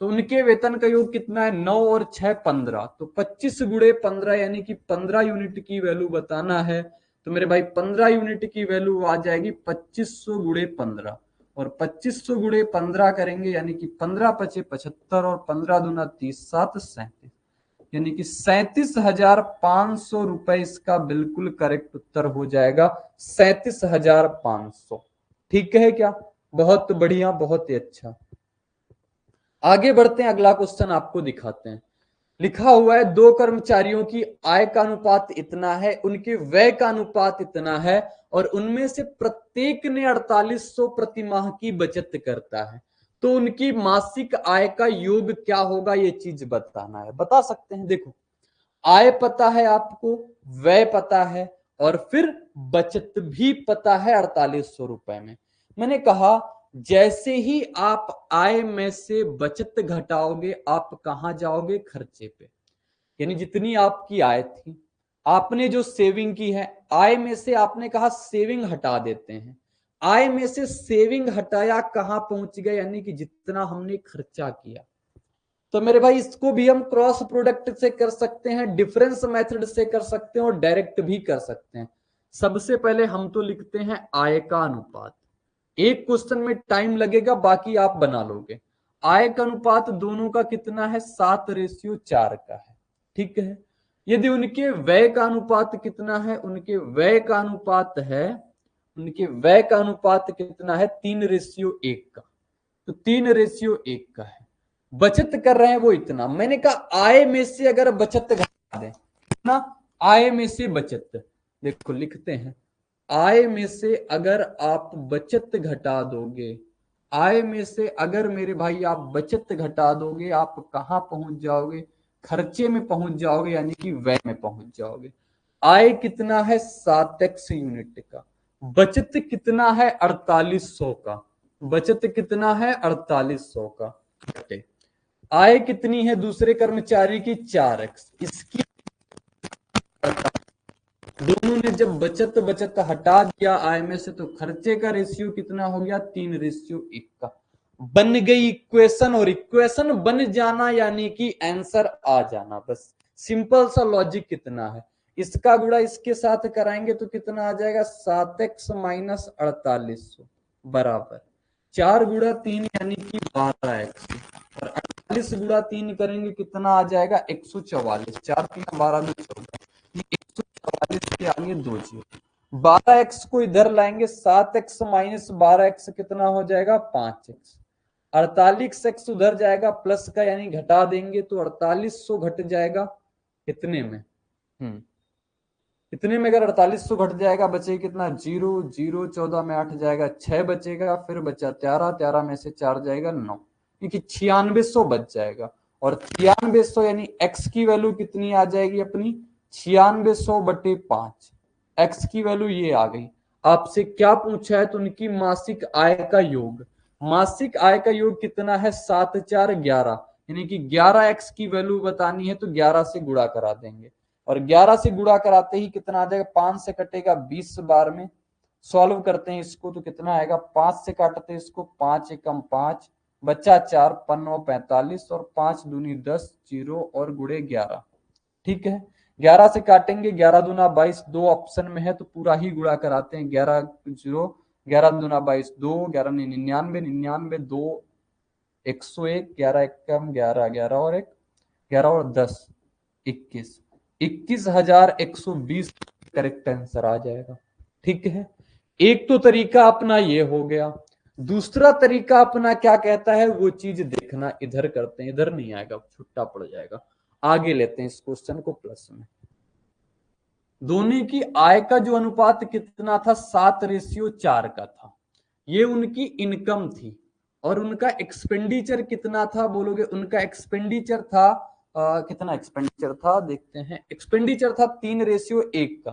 तो उनके वेतन का योग कितना है 9 और 6 15, तो 25 गुणे 15 यानी कि 15 यूनिट की वैल्यू बताना है। तो मेरे भाई 15 यूनिट की वैल्यू आ जाएगी 2500 गुणे 15, और 2500 गुणे 15 करेंगे यानी कि 15 पचे 75 और 15 दूना 30 7 37, यानी कि 37,500 रुपए इसका बिल्कुल करेक्ट उत्तर हो जाएगा। 37,500। ठीक है क्या, बहुत बढ़िया, बहुत ही अच्छा। आगे बढ़ते हैं, अगला क्वेश्चन आपको दिखाते हैं। लिखा हुआ है दो कर्मचारियों की आय का अनुपात इतना है, उनके व्यय का अनुपात इतना है, और उनमें से प्रत्येक ने 4800 प्रति माह की बचत करता है। तो उनकी मासिक आय का योग क्या होगा, ये चीज बताना है। बता सकते हैं, देखो आय पता है आपको, व्यय पता है, और फिर बचत भी पता है 4800 रुपए में। मैंने कहा जैसे ही आप आय में से बचत घटाओगे आप कहां जाओगे, खर्चे पे। यानी जितनी आपकी आय थी आपने जो सेविंग की है, आय में से आपने कहा सेविंग हटा देते हैं, आय में से सेविंग हटाया कहां पहुंच गए, यानी कि जितना हमने खर्चा किया। तो मेरे भाई इसको भी हम क्रॉस प्रोडक्ट से कर सकते हैं, डिफरेंस मेथड से कर सकते हैं और डायरेक्ट भी कर सकते हैं। सबसे पहले हम तो लिखते हैं आय का अनुपात। एक क्वेश्चन में टाइम लगेगा, बाकी आप बना लोगे। आय का अनुपात दोनों का कितना है, 7:4 का है। ठीक है। यदि उनके व्यय का अनुपात कितना है, उनके व्यय का अनुपात है, उनके व्यय का अनुपात कितना है, 3:1 का। तो 3:1 का है। बचत कर रहे हैं वो इतना। मैंने कहा आय में से अगर बचत घटा दें, कितना, आय में से बचत, देखो लिखते हैं, आय में से अगर आप बचत घटा दोगे, आय में से अगर मेरे भाई आप बचत घटा दोगे, आप कहां पहुंच जाओगे, खर्चे में पहुंच जाओगे, यानी कि व्यय में पहुंच जाओगे। आय कितना है, 7x यूनिट का। बचत कितना है, 4800 का। बचत कितना है, 4800 का। आय कितनी है दूसरे कर्मचारी की, 4x। इसकी दोनों ने जब बचत हटा दिया आय में से, तो खर्चे का रेशियो कितना हो गया, 3:1 का। बन गई इक्वेशन, और इक्वेशन बन जाना यानी कि आंसर आ जाना। बस सिंपल सा लॉजिक कितना है, इसका गुणा इसके साथ कराएंगे तो कितना आ जाएगा, 7x माइनस 4800 बराबर 4 गुणा 3 यानी कि 12x, और 48 गुणा 3 करेंगे कितना आ जाएगा, 144। 4 3 12 में 14, 144 के आगे 2 जीरो। 12x को इधर लाएंगे, 7x माइनस 12x कितना हो जाएगा, 5x। 48x उधर जाएगा प्लस का, यानी घटा देंगे तो 4800 घट जाएगा कितने में, इतने में अगर 4800 घट जाएगा, बचे कितना, 0 0 14 में 8 जाएगा, 6 बचेगा, फिर बचा 13, 13 में से 4 जाएगा 9, क्योंकि 9600 बच जाएगा। और 9600 यानी x की वैल्यू कितनी आ जाएगी अपनी, 9600/5। x की वैल्यू ये आ गई। आपसे क्या पूछा है, तो उनकी मासिक आय का योग। मासिक आय का योग कितना है, 7 4 11, यानी कि 11x की वैल्यू बतानी है तो 11 से गुणा करा देंगे, और 11 से गुणा कराते ही कितना आ जाएगा, 5 से कटेगा 20 बार में। सॉल्व करते हैं इसको तो कितना आएगा, 5 से काटते हैं इसको, 5 एकम 5, बच्चा 4 5 45, और 5 दूनी 10, 0 और गुणे 11। ठीक है। 11 से काटेंगे, 11 दूना 22, 2 ऑप्शन में है तो पूरा ही गुणा कराते हैं। 11 0, 11 दूना 22 2, 11 99, 99 2 101, 11 एकम 11, 11 और 1, 11 और 10 21, 21,120 करेक्ट आंसर आ जाएगा। ठीक है। एक तो तरीका अपना ये हो गया। दूसरा तरीका अपना क्या कहता है, वो चीज देखना। इधर करते हैं, इधर नहीं आएगा, छुट्टा पड़ जाएगा। आगे लेते हैं इस क्वेश्चन को प्लस में। दोनों की आय का जो अनुपात कितना था, 7:4 का था। ये उनकी इनकम थी, और उनका एक्सपेंडिचर कितना था बोलोगे, उनका एक्सपेंडिचर था कितना एक्सपेंडिचर था, देखते हैं। एक्सपेंडिचर था 3:1 का।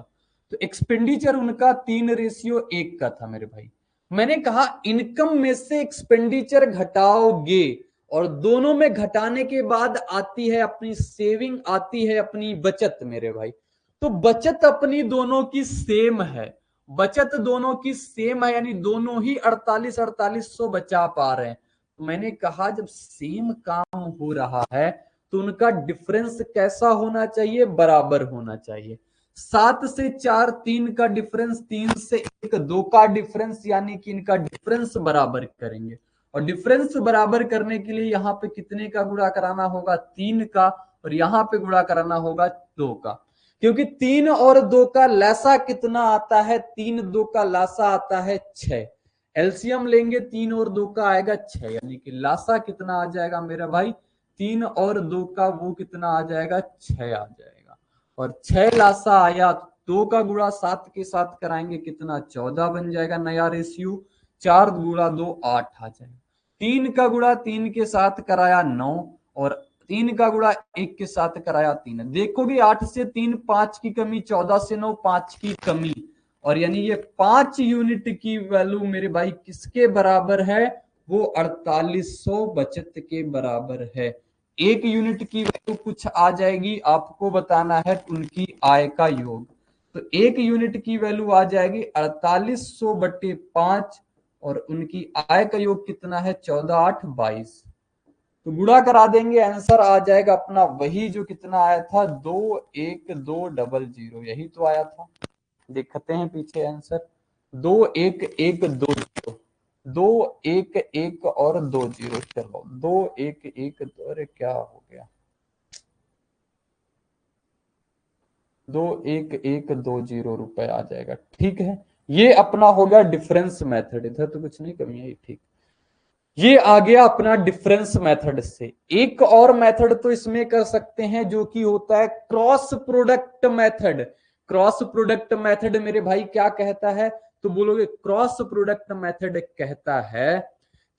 तो एक्सपेंडिचर उनका 3:1 का था मेरे भाई। मैंने कहा इनकम में से एक्सपेंडिचर घटाओगे, और दोनों में घटाने के बाद आती है अपनी सेविंग, आती है अपनी बचत मेरे भाई। तो बचत अपनी दोनों की सेम है, बचत दोनों की सेम है, यानी दोनों ही 4800 बचा पा रहे हैं। तो मैंने कहा जब सेम काम हो रहा है तो उनका डिफरेंस कैसा होना चाहिए, बराबर होना चाहिए। 7 से 4 3 का डिफरेंस, 3 से 1 2 का डिफरेंस, यानी कि इनका डिफरेंस बराबर करेंगे। और डिफरेंस बराबर करने के लिए यहाँ पे कितने का गुणा कराना होगा, 3 का, और यहाँ पे गुणा कराना होगा 2 का, क्योंकि 3 और 2 का लासा कितना आता है, 3 2 का लासा आता है 6। एलसीएम लेंगे 3 और 2 का आएगा 6, यानी कि लासा कितना आ जाएगा मेरा भाई, 3 और 2 का वो कितना आ जाएगा, 6 आ जाएगा। और 6 लासा आया, 2 का गुणा 7 के साथ कराएंगे कितना, 14 बन जाएगा नया रेशियो। 4 गुणा 2 8 आ जाएगा। 3 का गुणा 3 के साथ कराया 9, और 3 का गुणा 1 के साथ कराया 3। देखोगे 8 से 3 5 की कमी, 14 से 9 5 की कमी, और यानी ये 5 यूनिट की वैल्यू मेरे भाई किसके बराबर है, वो 4800 बचत के बराबर है। एक यूनिट की वैल्यू कुछ आ जाएगी, आपको बताना है उनकी आय का योग। तो एक यूनिट की वैल्यू आ जाएगी 4800/5 और उनकी आय का योग कितना है 14 8 22। तो गुणा करा देंगे, आंसर आ जाएगा अपना वही जो कितना आया था 21200, यही तो आया था। देखते हैं पीछे आंसर 21120, 211 और 20, चलो 211, अरे क्या हो गया, 21120 रुपए आ जाएगा। ठीक है, ये अपना हो गया डिफरेंस मेथड, इधर तो कुछ नहीं कमी आई। ठीक, ये आ गया अपना डिफरेंस मेथड से। एक और मेथड तो इसमें कर सकते हैं जो कि होता है cross product method. Cross product method मेरे भाई क्या कहता है, तो बोलोगे क्रॉस प्रोडक्ट मेथड कहता है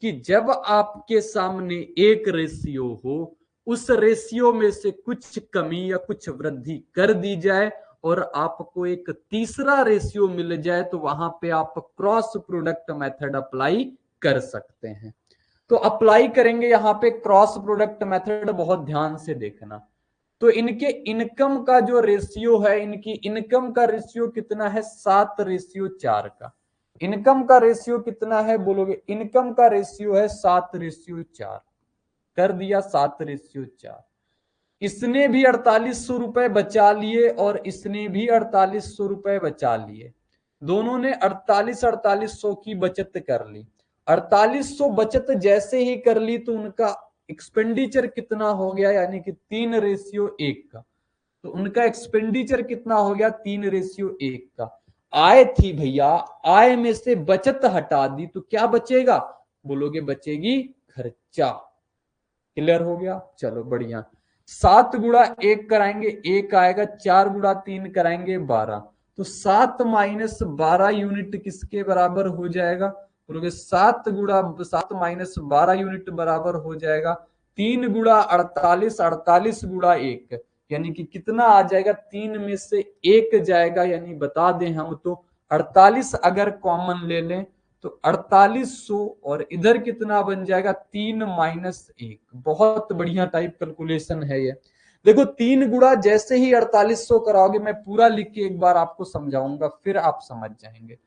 कि जब आपके सामने एक रेशियो हो, उस रेशियो में से कुछ कमी या कुछ वृद्धि कर दी जाए और आपको एक तीसरा रेशियो मिल जाए, तो वहां पे आप क्रॉस प्रोडक्ट मेथड अप्लाई कर सकते हैं। तो अप्लाई करेंगे यहां पे क्रॉस प्रोडक्ट मेथड, बहुत ध्यान से देखना। तो इनके इनकम का जो रेशियो है, इनकी इनकम का रेशियो कितना है 7/4 का। इनकम का रेशियो कितना है बोलोगे, इनकम का रेशियो है 7/4, कर दिया 7/4। इसने भी 4800 रुपए बचा लिए और इसने भी 4800 रुपए बचा लिए, दोनों ने 4800 की बचत कर ली। 4800 बचत जैसे ही कर ली तो उनका एक्सपेंडिचर कितना हो गया, यानी कि 3/1 का। तो उनका एक्सपेंडिचर कितना हो गया 3/1 का। आय थी भैया, आय में से बचत हटा दी तो क्या बचेगा, बोलोगे बचेगी खर्चा। क्लियर हो गया, चलो बढ़िया। 7 × 1 कराएंगे 1 आएगा, 4 × 3 कराएंगे 12। तो 7 - 12 यूनिट किसके बराबर हो जाएगा, बोलोगे 7 - 12 यूनिट बराबर हो जाएगा 3 × 48, 48 × 1, यानी कि कितना आ जाएगा, 3 में से 1 जाएगा, यानी बता दें हम तो 48 अगर कॉमन ले लें तो 4800 और इधर कितना बन जाएगा 3 - 1। बहुत बढ़िया टाइप कैलकुलेशन है ये। देखो 3 गुणा जैसे ही 4800 कराओगे, मैं पूरा लिख के एक बार आपको समझाऊंगा फिर आप समझ जाएंगे।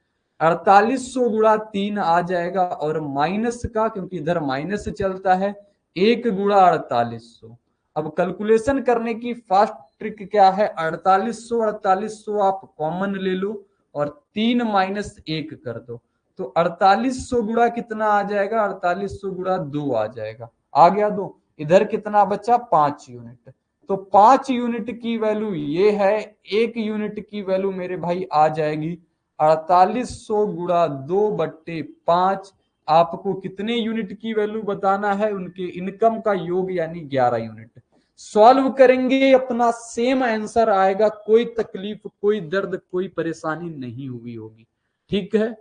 4800 × 3 आ जाएगा और माइनस का, क्योंकि इधर माइनस चलता है, 1 × 4800। अब कैलकुलेशन करने की फास्ट ट्रिक क्या है, 4800 आप कॉमन ले लो और 3 - 1 कर दो, तो 4800 गुणा कितना आ जाएगा, 4800 × 2 आ जाएगा। आ गया 2, इधर कितना बचा 5 यूनिट। तो 5 यूनिट की वैल्यू ये है, 1 यूनिट की वैल्यू मेरे भाई आ जाएगी 4800 × 2/5। आपको कितने यूनिट की वैल्यू बताना है, उनके इनकम का योग, यानी 11 यूनिट। सॉल्व करेंगे अपना सेम आंसर आएगा, कोई तकलीफ कोई दर्द कोई परेशानी नहीं हुई होगी। ठीक है,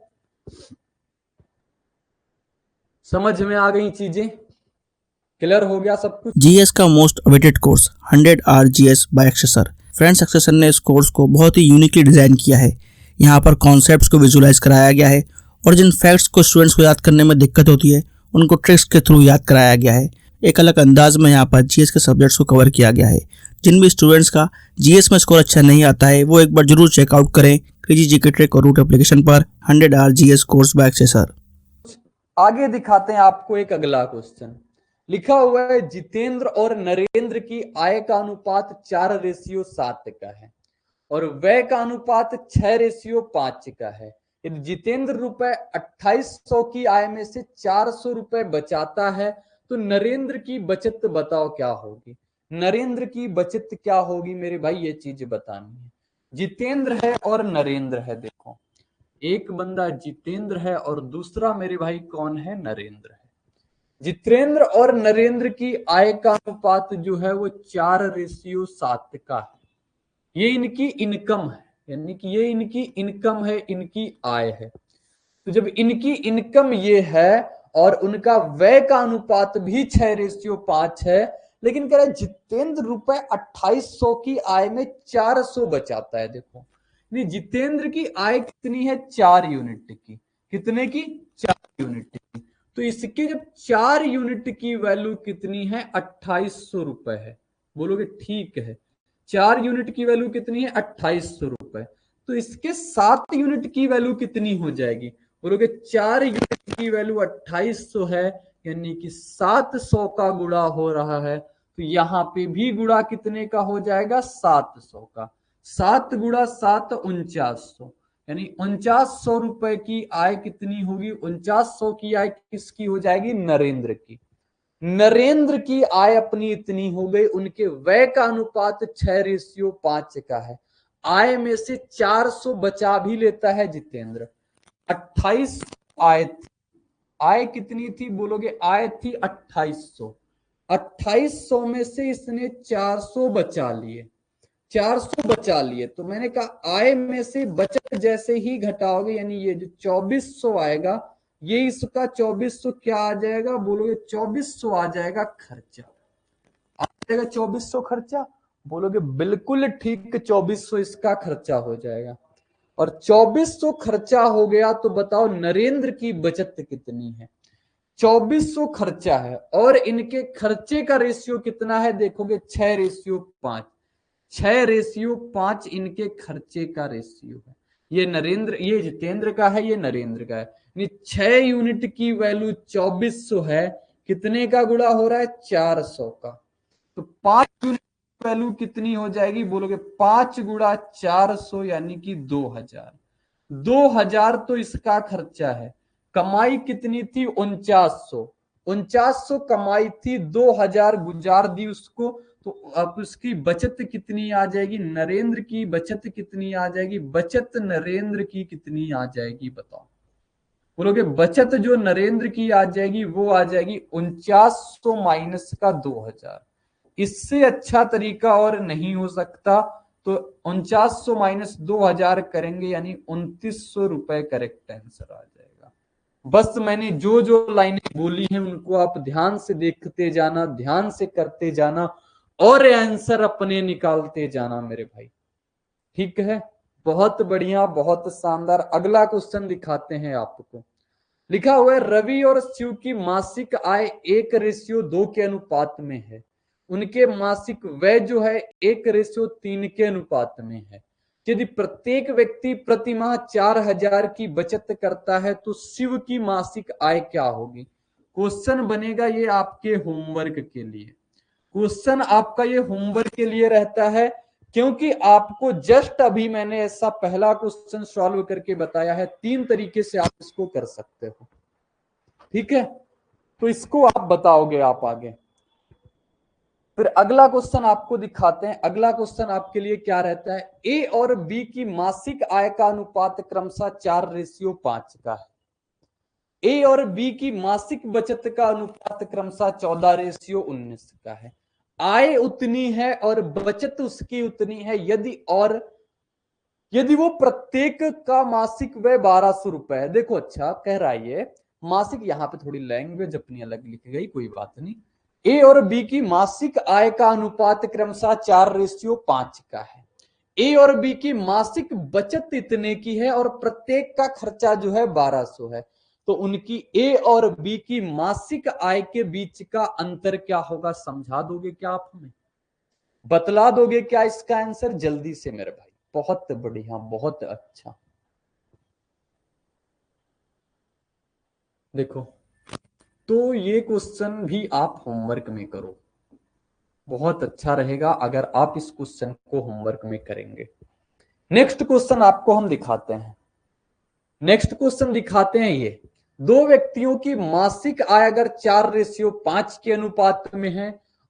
समझ में आ गई चीजें, क्लियर हो गया सब कुछ। जीएस का most awaited course 100 hour GS by Akshay sir. Friends, Akshay sir ने इस कोर्स को बहुत ही यूनिकली डिजाइन किया है। यहाँ पर कॉन्सेप्ट्स को विजुलाइज कराया गया है और जिन फैक्ट्स को स्टूडेंट्स को याद करने में दिक्कत होती है उनको ट्रिक्स के थ्रू याद कराया गया है। एक अलग अंदाज में यहाँ पर जीएस के सब्जेक्ट्स को कवर किया गया है। जिन भी स्टूडेंट्स का जीएस में स्कोर अच्छा नहीं आता है वो एक बार जरूर चेकआउट करें क्रेजी जीके ट्रिक और रूट एप्लीकेशन पर 100 hour GS course by Akshay sir. आगे दिखाते हैं आपको एक अगला क्वेश्चन। लिखा हुआ है जितेंद्र और नरेंद्र की आय का अनुपात 4/7 का है और व्यय का अनुपात 6/5 का है। यदि जितेंद्र रुपए 2800 की आय में से 400 रुपए बचाता है तो नरेंद्र की बचत बताओ क्या होगी। नरेंद्र की बचत क्या होगी मेरे भाई, ये चीज बतानी है। जितेंद्र है और नरेंद्र है, देखो एक बंदा जितेंद्र है और दूसरा मेरे भाई कौन है, नरेंद्र है। जितेंद्र और नरेंद्र की आय का अनुपात जो है वो 4/7 का है। ये इनकी इनकम है, यानी कि ये इनकी इनकम है, इनकी आय है। तो जब इनकी इनकम ये है और उनका व्यय का अनुपात भी 6/5 है, लेकिन कह रहे जितेंद्र रुपए 2800 की आय में 400 बचाता है। देखो नहीं, जितेंद्र की आय कितनी है 4 यूनिट की, कितने की 4 यूनिट की। तो इसके जब 4 यूनिट की वैल्यू कितनी है, 2800 रुपए है। बोलोगे ठीक है, 4 यूनिट की वैल्यू कितनी है, 2800 रुपए। तो इसके 7 यूनिट की वैल्यू कितनी हो जाएगी, बोलोगे 4 यूनिट की वैल्यू 2800 है, यानी कि 700 का गुणा हो रहा है। तो यहाँ पे भी गुणा कितने का हो जाएगा, 700 का। 7 गुणा 7 4900, यानी 4900 रुपए की आय कितनी होगी, 4900 की आय किसकी हो जाएगी, नरेंद्र की। नरेंद्र की आय अपनी इतनी हो गई, उनके व्यय का अनुपात 6:5 का है। आय में से 400 बचा भी लेता है जितेंद्र। 28 आय थी, आय कितनी थी, बोलोगे आय थी 2800। 2800 में से इसने 400 बचा लिए, 400 बचा लिए। तो मैंने कहा आय में से बचत जैसे ही घटाओगे, यानी ये जो 2400 आएगा, ये इसका 2400 क्या आ जाएगा, बोलोगे 2400 आ जाएगा खर्चा। आ जाएगा 2400 खर्चा, बोलोगे बिल्कुल ठीक, 2400 इसका खर्चा हो जाएगा। और 2400 खर्चा हो गया तो बताओ नरेंद्र की बचत कितनी है। 2400 खर्चा है और इनके खर्चे का रेशियो कितना है, देखोगे 6:5। 6:5 इनके खर्चे का रेशियो है। ये नरेंद्र, ये जितेंद्र का है, ये नरेंद्र का है। 6 यूनिट की वैल्यू 2400 है, कितने का गुणा हो रहा है, 400 का। तो 5 यूनिट की वैल्यू कितनी हो जाएगी, बोलोगे 5 गुणा 400 यानी कि 2000। 2000 तो इसका खर्चा है। कमाई कितनी थी, 4900। 4900 कमाई थी, 2000 गुजार दी उसको। तो अब उसकी बचत कितनी आ जाएगी, नरेंद्र की बचत कितनी आ जाएगी, बचत नरेंद्र की कितनी आ जाएगी, बताओ। बोलोगे बचत जो नरेंद्र की आ जाएगी वो आ जाएगी 4900 माइनस का 2000। इससे अच्छा तरीका और नहीं हो सकता। तो 4900 माइनस 2000 करेंगे, यानी 2900 रुपए करेक्ट आंसर आ जाएगा। बस मैंने जो जो लाइनें बोली हैं उनको आप ध्यान से देखते जाना, ध्यान से करते जाना और आंसर अपने निकालते जाना मेरे भाई, ठीक है। बहुत बढ़िया, बहुत शानदार। अगला क्वेश्चन दिखाते हैं आपको। लिखा हुआ है रवि और शिव की मासिक आय 1:2 के अनुपात में है। उनके मासिक व्यय जो है 1:3 के अनुपात में है। यदि प्रत्येक व्यक्ति प्रति माह 4000 की बचत करता है तो शिव की मासिक आय क्या होगी। क्वेश्चन बनेगा ये आपके होमवर्क के लिए। क्वेश्चन आपका ये होमवर्क के लिए रहता है, क्योंकि आपको जस्ट अभी मैंने ऐसा पहला क्वेश्चन सॉल्व करके बताया है। 3 तरीके से आप इसको कर सकते हो, ठीक है। तो इसको आप बताओगे आप आगे। फिर अगला क्वेश्चन आपको दिखाते हैं। अगला क्वेश्चन आपके लिए क्या रहता है, ए और बी की मासिक आय का अनुपात क्रमशः 4:5 का है। ए और बी की मासिक बचत का अनुपात क्रमशः 14:19 का है। आय उतनी है और बचत उसकी उतनी है, यदि वो प्रत्येक का मासिक व्यय 1200 रुपए है। देखो अच्छा कह रहा है ये मासिक, यहां पे थोड़ी लैंग्वेज अपनी अलग लिखी गई, कोई बात नहीं। ए और बी की मासिक आय का अनुपात क्रमशः 4:5 का है। ए और बी की मासिक बचत इतने की है और प्रत्येक का खर्चा जो है 1200 है। तो उनकी ए और बी की मासिक आय के बीच का अंतर क्या होगा, समझा दोगे क्या आप हमें, बतला दोगे क्या इसका आंसर जल्दी से मेरे भाई। बहुत बढ़िया, बहुत अच्छा। देखो तो ये क्वेश्चन भी आप होमवर्क में करो, बहुत अच्छा रहेगा अगर आप इस क्वेश्चन को होमवर्क में करेंगे। नेक्स्ट क्वेश्चन आपको हम दिखाते हैं। नेक्स्ट क्वेश्चन दिखाते हैं ये, दो व्यक्तियों की मासिक आय अगर 4:5 के अनुपात में है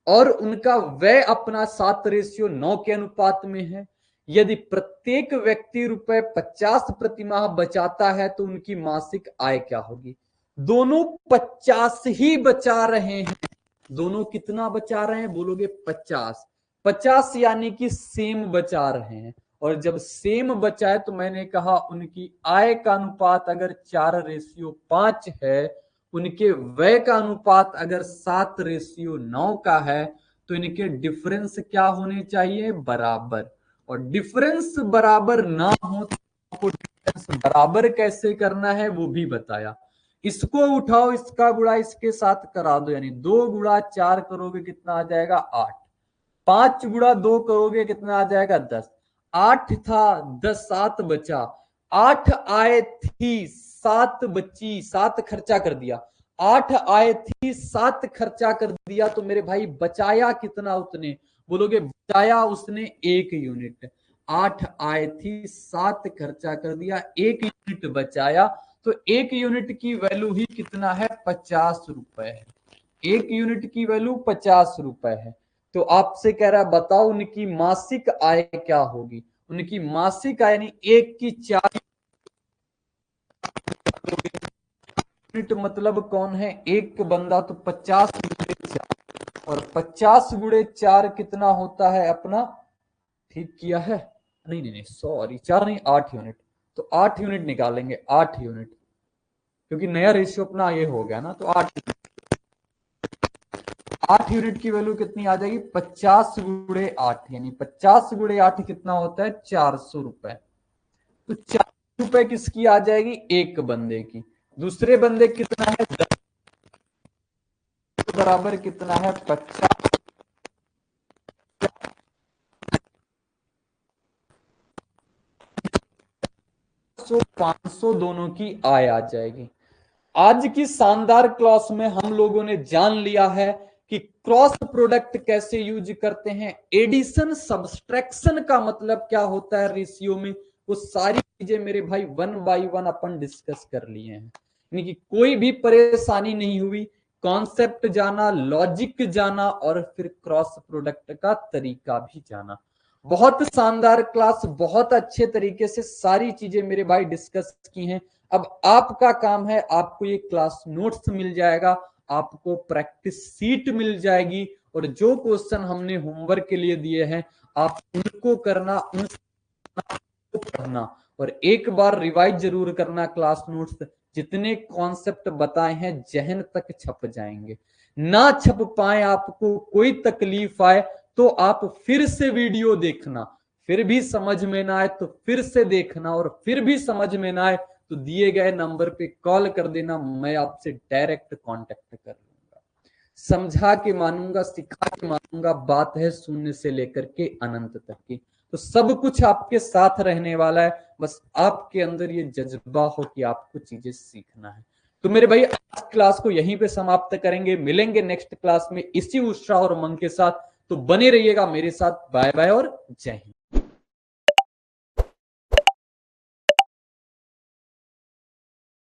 और उनका व्यय अपना 7:9 के अनुपात में है। यदि प्रत्येक व्यक्ति रुपए 50 प्रति माह बचाता है तो उनकी मासिक आय क्या होगी। दोनों 50 ही बचा रहे हैं। दोनों कितना बचा रहे हैं, बोलोगे 50। 50 यानी कि सेम बचा रहे हैं। और जब सेम बचा है तो मैंने कहा उनकी आय का अनुपात अगर 4:5 है, उनके व्यय का अनुपात अगर 7:9 का है, तो इनके डिफरेंस क्या होने चाहिए, बराबर। और डिफरेंस बराबर ना हो तो आपको डिफरेंस बराबर कैसे करना है वो भी बताया। इसको उठाओ, इसका गुणा इसके साथ करा दो, यानी 2 गुणा 4 करोगे कितना आ जाएगा 8। 5 गुणा 2 करोगे कितना आ जाएगा 10। 8 था 10, 7 बचा। 8 आए थी 7 बची, 7 खर्चा कर दिया। 8 आए थी 7 खर्चा कर दिया, तो मेरे भाई बचाया कितना उसने? बोलोगे बचाया उसने 1 यूनिट। 8 आए थी 7 खर्चा कर दिया, 1 यूनिट बचाया, तो 1 यूनिट की वैल्यू ही कितना है? 50 रुपए है। 1 यूनिट की वैल्यू 50 रुपए है। तो आपसे कह रहा है बताओ उनकी मासिक आय क्या होगी। उनकी मासिक आय यानी 1 की 4 यूनिट, मतलब कौन है? एक बंदा, तो 50 गुणे 4, और 50 गुणे 4 कितना होता है अपना? ठीक किया है? नहीं नहीं नहीं, सॉरी, 4 नहीं, 8 यूनिट। तो 8 यूनिट निकालेंगे, 8 यूनिट, क्योंकि नया रेशियो अपना ये हो गया ना, तो 8 यूनिट की वैल्यू कितनी आ जाएगी? 50 गुणे 8, यानी 50 गुणे 8 कितना होता है? 400 रुपए। तो 400 रुपए किसकी आ जाएगी? एक बंदे की। दूसरे बंदे कितना है? 10 बराबर कितना है? 50। 500 दोनों की आय आ जाएगी। आज की शानदार क्लास में हम लोगों ने जान लिया है कि क्रॉस प्रोडक्ट कैसे यूज करते हैं, एडिशन सब्सट्रैक्शन का मतलब क्या होता है रेशियो में, वो सारी चीजें मेरे भाई 1 बाय 1 अपन डिस्कस कर लिए हैं। यानी कि कोई भी परेशानी नहीं हुई, कॉन्सेप्ट जाना, लॉजिक जाना, और फिर क्रॉस प्रोडक्ट का तरीका भी जाना। बहुत शानदार क्लास, बहुत अच्छे तरीके से सारी चीजें मेरे भाई डिस्कस की हैं। अब आपका काम है, आपको ये क्लास नोट्स मिल जाएगा, आपको प्रैक्टिस सीट मिल जाएगी, और जो क्वेश्चन हमने होमवर्क के लिए दिए हैं आप उनको करना, उनको पढ़ना, और एक बार रिवाइज जरूर करना क्लास नोट्स। जितने कॉन्सेप्ट बताए हैं जहन तक छप जाएंगे। ना छप पाए, आपको कोई तकलीफ आए, तो आप फिर से वीडियो देखना, फिर भी समझ में ना आए तो फिर से देखना, और फिर भी समझ में ना आए तो दिए गए नंबर पे कॉल कर देना, मैं आपसे डायरेक्ट कांटेक्ट कर लूंगा। समझा के मानूंगा, सिखा के मानूंगा, बात है शून्य से लेकर के अनंत तक की। तो सब कुछ आपके साथ रहने वाला है, बस आपके अंदर ये जज्बा हो कि आपको चीजें सीखना है। तो मेरे भाई आज क्लास को यहीं पे समाप्त करेंगे, मिलेंगे नेक्स्ट क्लास में इसी उत्साह और उमंग के साथ। तो बने रहिएगा मेरे साथ। बाय बाय और जय हिंद।